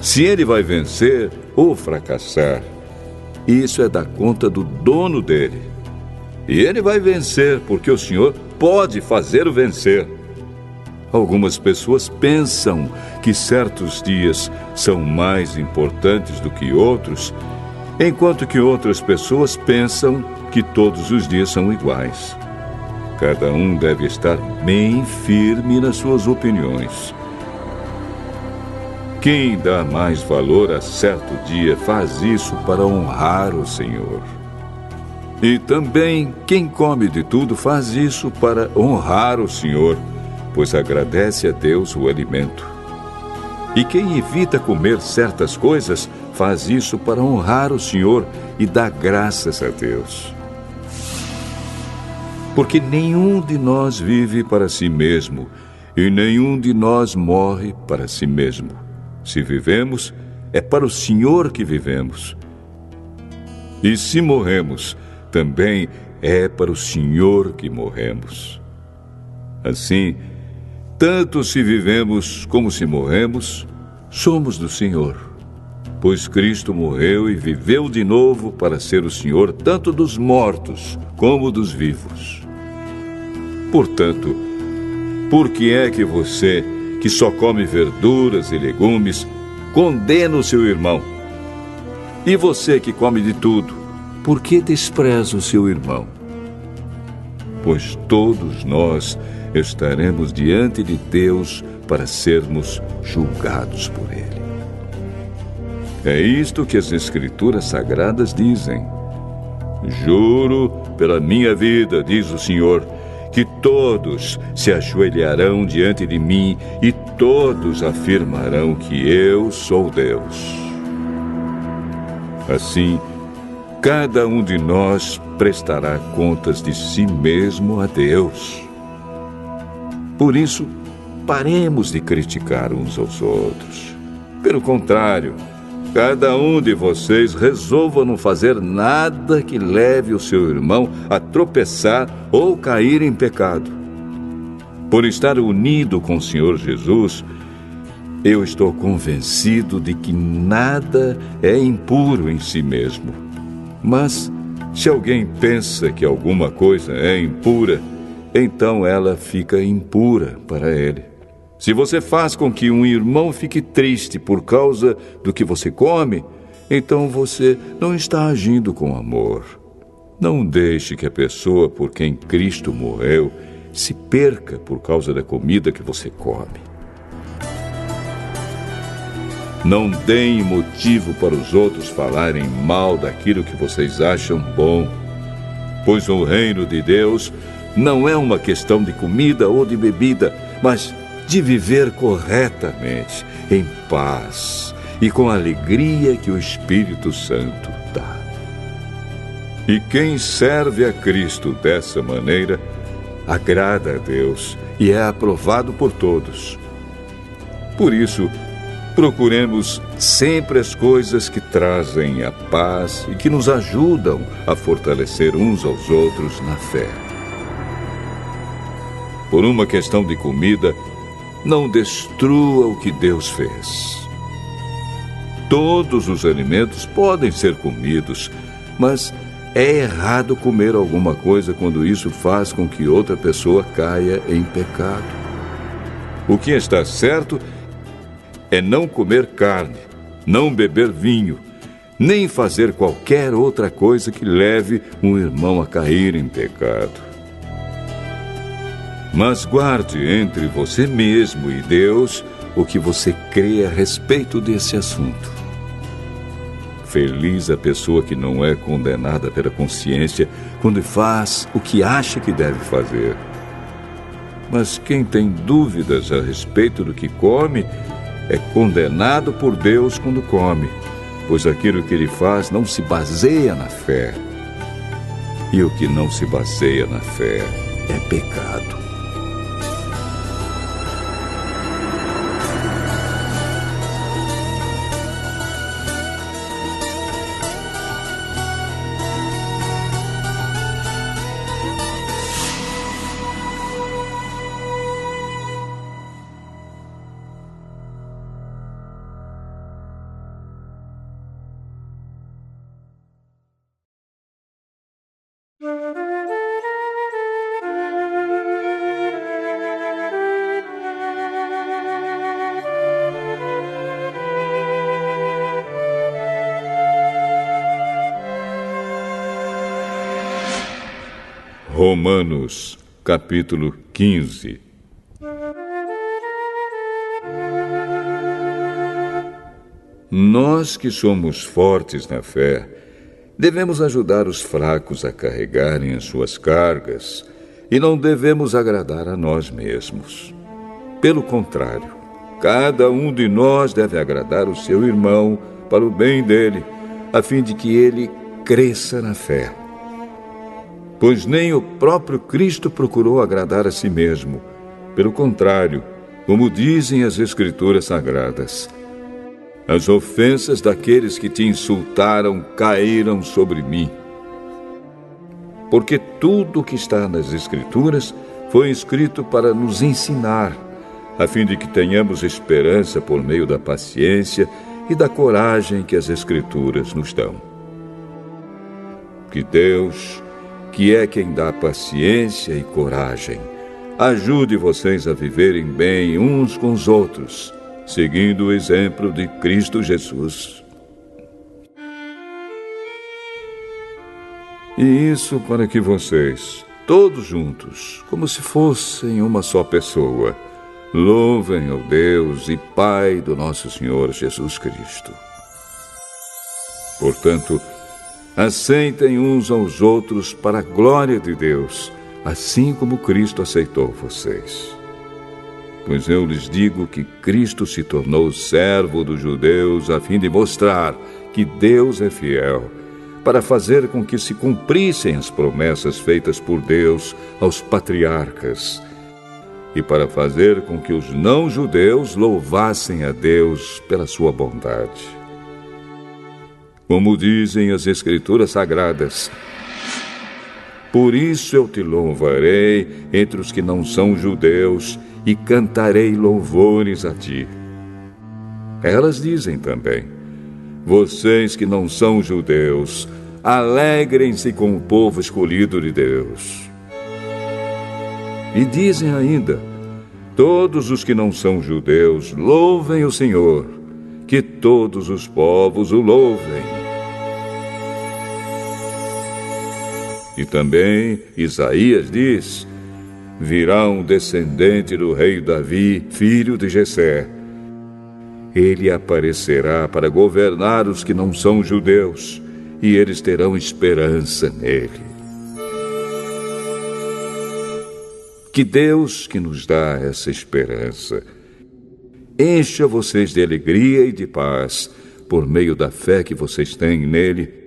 Se ele vai vencer ou fracassar, isso é da conta do dono dele. E ele vai vencer porque o Senhor pode fazê-lo vencer. Algumas pessoas pensam que certos dias são mais importantes do que outros, enquanto que outras pessoas pensam que todos os dias são iguais. Cada um deve estar bem firme nas suas opiniões. Quem dá mais valor a certo dia faz isso para honrar o Senhor. E também quem come de tudo faz isso para honrar o Senhor, pois agradece a Deus o alimento. E quem evita comer certas coisas faz isso para honrar o Senhor e dar graças a Deus. Porque nenhum de nós vive para si mesmo, e nenhum de nós morre para si mesmo. Se vivemos, é para o Senhor que vivemos. E se morremos, também é para o Senhor que morremos. Assim, tanto se vivemos como se morremos, somos do Senhor. Pois Cristo morreu e viveu de novo para ser o Senhor tanto dos mortos como dos vivos. Portanto, por que é que você, que só come verduras e legumes, condena o seu irmão? E você que come de tudo, por que despreza o seu irmão? Pois todos nós estaremos diante de Deus para sermos julgados por Ele. É isto que as Escrituras Sagradas dizem. Juro pela minha vida, diz o Senhor, que todos se ajoelharão diante de mim e todos afirmarão que eu sou Deus. Assim, cada um de nós prestará contas de si mesmo a Deus. Por isso, paremos de criticar uns aos outros. Pelo contrário, cada um de vocês resolva não fazer nada que leve o seu irmão a tropeçar ou cair em pecado. Por estar unido com o Senhor Jesus, eu estou convencido de que nada é impuro em si mesmo. Mas, se alguém pensa que alguma coisa é impura, então ela fica impura para ele. Se você faz com que um irmão fique triste por causa do que você come, então você não está agindo com amor. Não deixe que a pessoa por quem Cristo morreu se perca por causa da comida que você come. Não deem motivo para os outros falarem mal daquilo que vocês acham bom, pois o reino de Deus não é uma questão de comida ou de bebida, mas de viver corretamente, em paz e com a alegria que o Espírito Santo dá. E quem serve a Cristo dessa maneira, agrada a Deus e é aprovado por todos. Por isso, procuremos sempre as coisas que trazem a paz e que nos ajudam a fortalecer uns aos outros na fé. Por uma questão de comida, não destrua o que Deus fez. Todos os alimentos podem ser comidos, mas é errado comer alguma coisa quando isso faz com que outra pessoa caia em pecado. O que está certo é não comer carne, não beber vinho, nem fazer qualquer outra coisa que leve um irmão a cair em pecado. Mas guarde entre você mesmo e Deus o que você crê a respeito desse assunto. Feliz a pessoa que não é condenada pela consciência quando faz o que acha que deve fazer. Mas quem tem dúvidas a respeito do que come é condenado por Deus quando come, pois aquilo que ele faz não se baseia na fé. E o que não se baseia na fé é pecado. Romanos, capítulo 15. Nós que somos fortes na fé, devemos ajudar os fracos a carregarem as suas cargas e não devemos agradar a nós mesmos. Pelo contrário, cada um de nós deve agradar o seu irmão para o bem dele, a fim de que ele cresça na fé. Pois nem o próprio Cristo procurou agradar a si mesmo. Pelo contrário, como dizem as Escrituras Sagradas, as ofensas daqueles que te insultaram caíram sobre mim. Porque tudo o que está nas Escrituras foi escrito para nos ensinar, a fim de que tenhamos esperança por meio da paciência e da coragem que as Escrituras nos dão. Que Deus, que é quem dá paciência e coragem, ajude vocês a viverem bem uns com os outros, seguindo o exemplo de Cristo Jesus. E isso para que vocês, todos juntos, como se fossem uma só pessoa, louvem ao Deus e Pai do nosso Senhor Jesus Cristo. Portanto, aceitem uns aos outros para a glória de Deus, assim como Cristo aceitou vocês. Pois eu lhes digo que Cristo se tornou servo dos judeus a fim de mostrar que Deus é fiel, para fazer com que se cumprissem as promessas feitas por Deus aos patriarcas, e para fazer com que os não-judeus louvassem a Deus pela sua bondade. Como dizem as Escrituras Sagradas, por isso eu te louvarei entre os que não são judeus e cantarei louvores a ti. Elas dizem também, vocês que não são judeus, alegrem-se com o povo escolhido de Deus. E dizem ainda, todos os que não são judeus, louvem o Senhor, que todos os povos o louvem. E também Isaías diz, virá um descendente do rei Davi, filho de Jessé. Ele aparecerá para governar os que não são judeus, e eles terão esperança nele. Que Deus, que nos dá essa esperança, encha vocês de alegria e de paz, por meio da fé que vocês têm nele,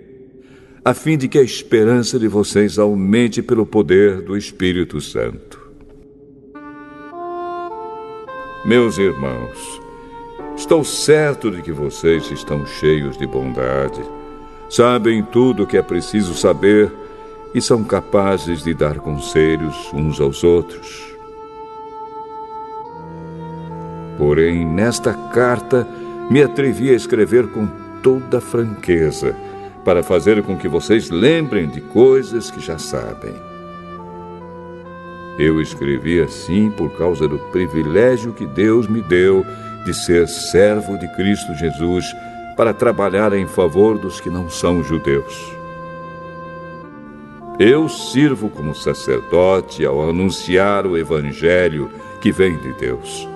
a fim de que a esperança de vocês aumente pelo poder do Espírito Santo. Meus irmãos, estou certo de que vocês estão cheios de bondade, sabem tudo o que é preciso saber e são capazes de dar conselhos uns aos outros. Porém, nesta carta, me atrevi a escrever com toda franqueza, para fazer com que vocês lembrem de coisas que já sabem. Eu escrevi assim por causa do privilégio que Deus me deu de ser servo de Cristo Jesus para trabalhar em favor dos que não são judeus. Eu sirvo como sacerdote ao anunciar o Evangelho que vem de Deus.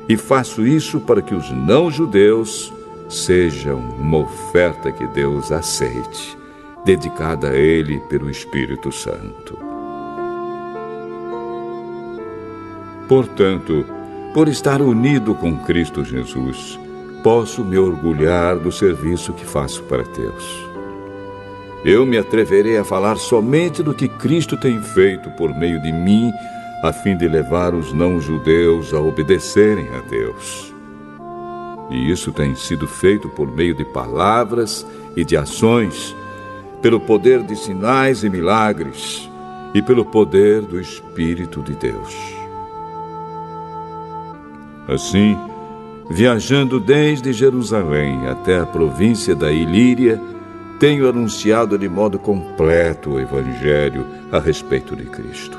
e faço isso para que os não-judeus sejam uma oferta que Deus aceite, dedicada a Ele pelo Espírito Santo. Portanto, por estar unido com Cristo Jesus, posso me orgulhar do serviço que faço para Deus. Eu me atreverei a falar somente do que Cristo tem feito por meio de mim, a fim de levar os não-judeus a obedecerem a Deus. E isso tem sido feito por meio de palavras e de ações, pelo poder de sinais e milagres e pelo poder do Espírito de Deus. Assim, viajando desde Jerusalém até a província da Ilíria, tenho anunciado de modo completo o Evangelho a respeito de Cristo.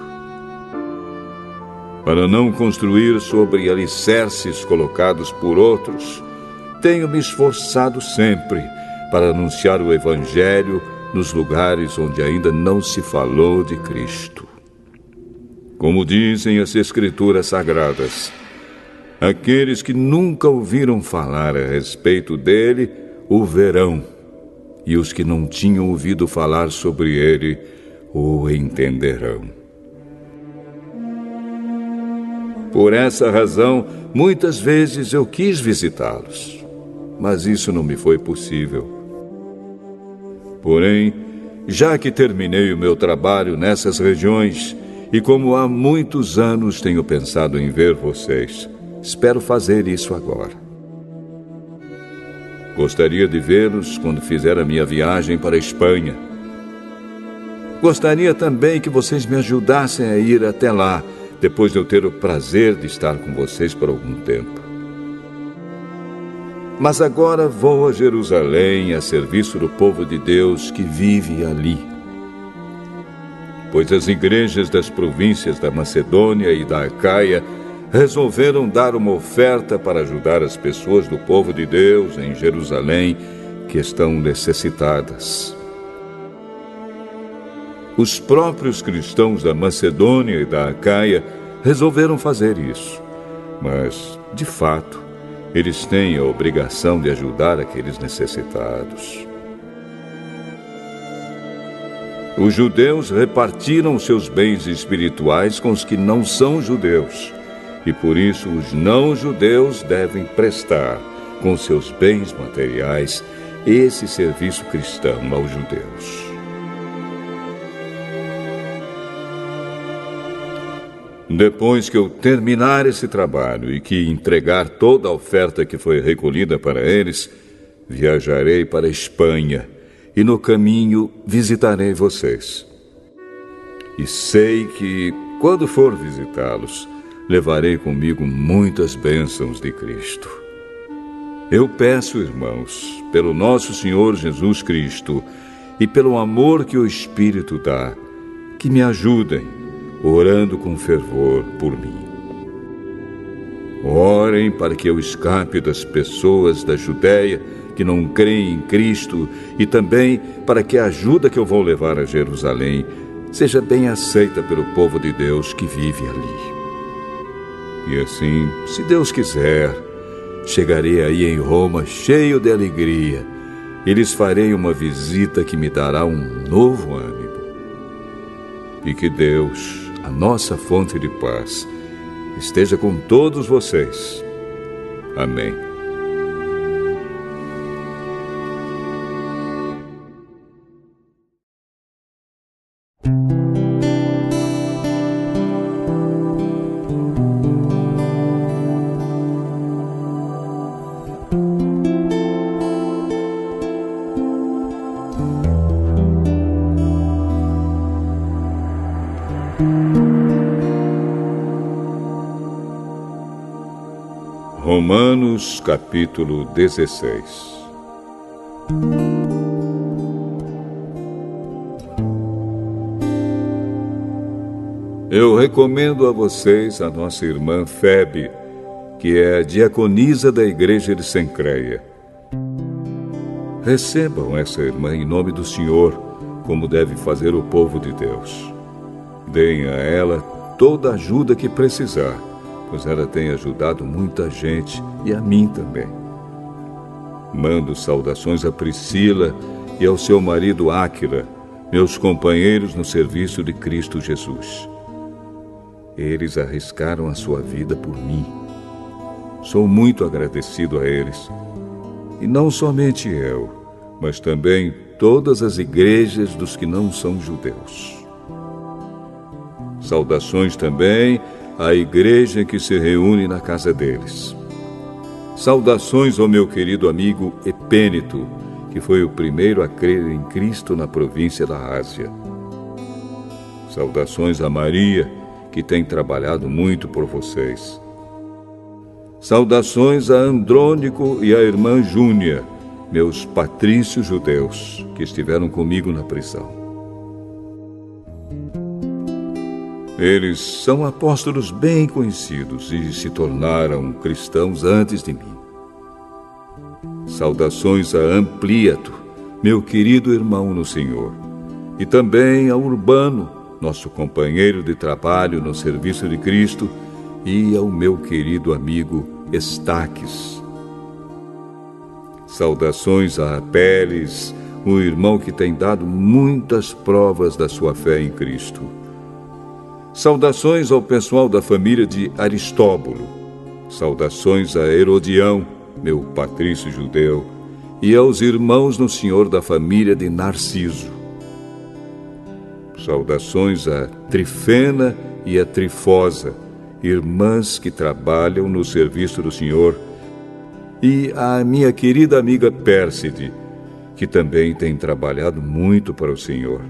Para não construir sobre alicerces colocados por outros, tenho me esforçado sempre para anunciar o Evangelho nos lugares onde ainda não se falou de Cristo. Como dizem as Escrituras Sagradas, aqueles que nunca ouviram falar a respeito dele o verão, e os que não tinham ouvido falar sobre ele o entenderão. Por essa razão, muitas vezes eu quis visitá-los, mas isso não me foi possível. Porém, já que terminei o meu trabalho nessas regiões, e como há muitos anos tenho pensado em ver vocês, espero fazer isso agora. Gostaria de vê-los quando fizer a minha viagem para a Espanha. Gostaria também que vocês me ajudassem a ir até lá, depois de eu ter o prazer de estar com vocês por algum tempo. Mas agora vou a Jerusalém a serviço do povo de Deus que vive ali. Pois as igrejas das províncias da Macedônia e da Acaia resolveram dar uma oferta para ajudar as pessoas do povo de Deus em Jerusalém que estão necessitadas. Os próprios cristãos da Macedônia e da Acaia resolveram fazer isso, mas, de fato, eles têm a obrigação de ajudar aqueles necessitados. Os judeus repartiram seus bens espirituais com os que não são judeus, e por isso os não-judeus devem prestar, com seus bens materiais, esse serviço cristão aos judeus. Depois que eu terminar esse trabalho e que entregar toda a oferta que foi recolhida para eles, viajarei para a Espanha e no caminho visitarei vocês. E sei que, quando for visitá-los, levarei comigo muitas bênçãos de Cristo. Eu peço, irmãos, pelo nosso Senhor Jesus Cristo e pelo amor que o Espírito dá, que me ajudem, orando com fervor por mim. Orem para que eu escape das pessoas da Judéia que não creem em Cristo e também para que a ajuda que eu vou levar a Jerusalém seja bem aceita pelo povo de Deus que vive ali. E assim, se Deus quiser, chegarei aí em Roma cheio de alegria e lhes farei uma visita que me dará um novo ânimo. E que Deus, a nossa fonte de paz, esteja com todos vocês. Amém. Romanos capítulo 16. Eu recomendo a vocês a nossa irmã Febe, que é a diaconisa da igreja de Cencreia. Recebam essa irmã em nome do Senhor, como deve fazer o povo de Deus. Deem a ela toda a ajuda que precisar, pois ela tem ajudado muita gente e a mim também. Mando saudações a Priscila e ao seu marido Áquila, meus companheiros no serviço de Cristo Jesus. Eles arriscaram a sua vida por mim. Sou muito agradecido a eles. E não somente eu, mas também todas as igrejas dos que não são judeus. Saudações também à igreja que se reúne na casa deles. Saudações ao meu querido amigo Epêneto, que foi o primeiro a crer em Cristo na província da Ásia. Saudações a Maria, que tem trabalhado muito por vocês. Saudações a Andrônico e à irmã Júnia, meus patrícios judeus, que estiveram comigo na prisão. Eles são apóstolos bem conhecidos e se tornaram cristãos antes de mim. Saudações a Ampliato, meu querido irmão no Senhor, e também a Urbano, nosso companheiro de trabalho no serviço de Cristo, e ao meu querido amigo Estaques. Saudações a Apeles, um irmão que tem dado muitas provas da sua fé em Cristo. Saudações ao pessoal da família de Aristóbulo. Saudações a Herodião, meu patrício judeu, e aos irmãos no Senhor da família de Narciso. Saudações a Trifena e a Trifosa, irmãs que trabalham no serviço do Senhor, e à minha querida amiga Pérside, que também tem trabalhado muito para o Senhor.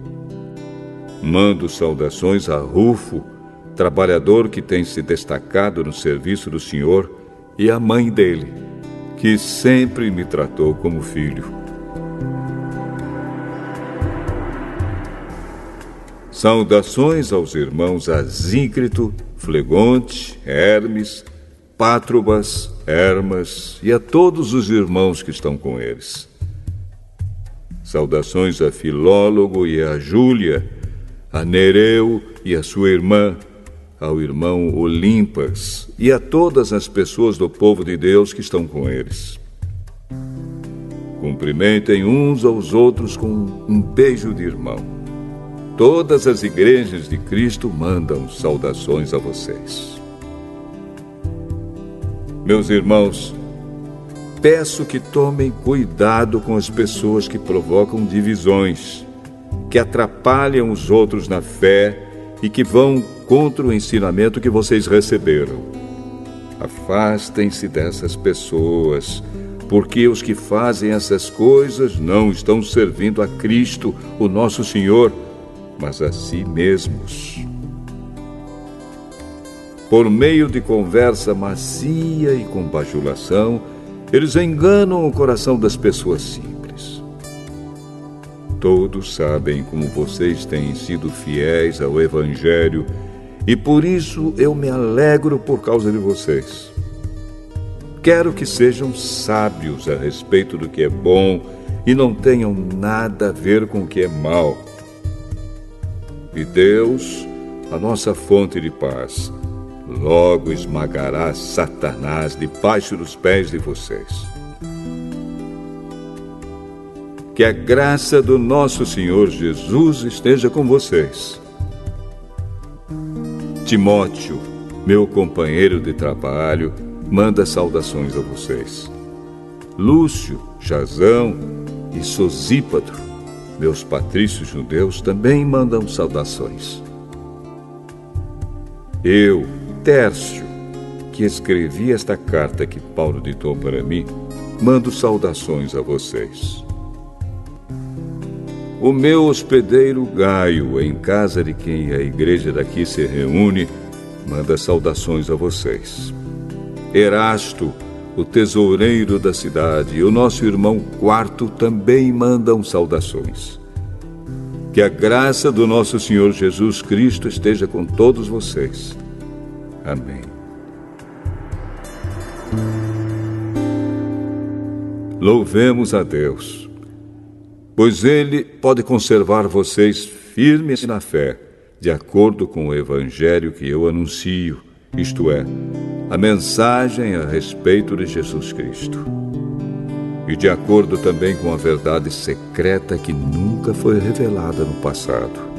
Mando saudações a Rufo, trabalhador que tem se destacado no serviço do Senhor, e à mãe dele, que sempre me tratou como filho. Saudações aos irmãos Asíncrito, Flegonte, Hermes, Pátrobas, Hermas e a todos os irmãos que estão com eles. Saudações a Filólogo e a Júlia, a Nereu e a sua irmã, ao irmão Olimpas e a todas as pessoas do povo de Deus que estão com eles. Cumprimentem uns aos outros com um beijo de irmão. Todas as igrejas de Cristo mandam saudações a vocês. Meus irmãos, peço que tomem cuidado com as pessoas que provocam divisões, que atrapalham os outros na fé e que vão contra o ensinamento que vocês receberam. Afastem-se dessas pessoas, porque os que fazem essas coisas não estão servindo a Cristo, o nosso Senhor, mas a si mesmos. Por meio de conversa macia e com bajulação, eles enganam o coração das pessoas simples. Todos sabem como vocês têm sido fiéis ao Evangelho e por isso eu me alegro por causa de vocês. Quero que sejam sábios a respeito do que é bom e não tenham nada a ver com o que é mal. E Deus, a nossa fonte de paz, logo esmagará Satanás debaixo dos pés de vocês. Que a graça do nosso Senhor Jesus esteja com vocês. Timóteo, meu companheiro de trabalho, manda saudações a vocês. Lúcio, Jasão e Sosípatro, meus patrícios judeus, também mandam saudações. Eu, Tércio, que escrevi esta carta que Paulo ditou para mim, mando saudações a vocês. O meu hospedeiro Gaio, em casa de quem a igreja daqui se reúne, manda saudações a vocês. Erasto, o tesoureiro da cidade, e o nosso irmão Quarto também mandam saudações. Que a graça do nosso Senhor Jesus Cristo esteja com todos vocês. Amém. Louvemos a Deus, pois Ele pode conservar vocês firmes na fé, de acordo com o Evangelho que eu anuncio, isto é, a mensagem a respeito de Jesus Cristo. E de acordo também com a verdade secreta que nunca foi revelada no passado.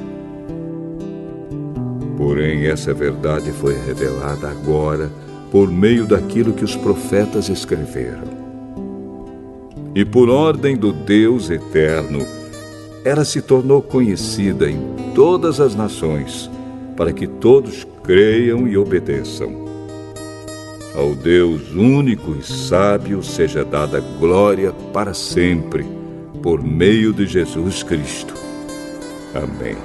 Porém, essa verdade foi revelada agora por meio daquilo que os profetas escreveram. E por ordem do Deus eterno, ela se tornou conhecida em todas as nações, para que todos creiam e obedeçam. Ao Deus único e sábio seja dada glória para sempre, por meio de Jesus Cristo. Amém.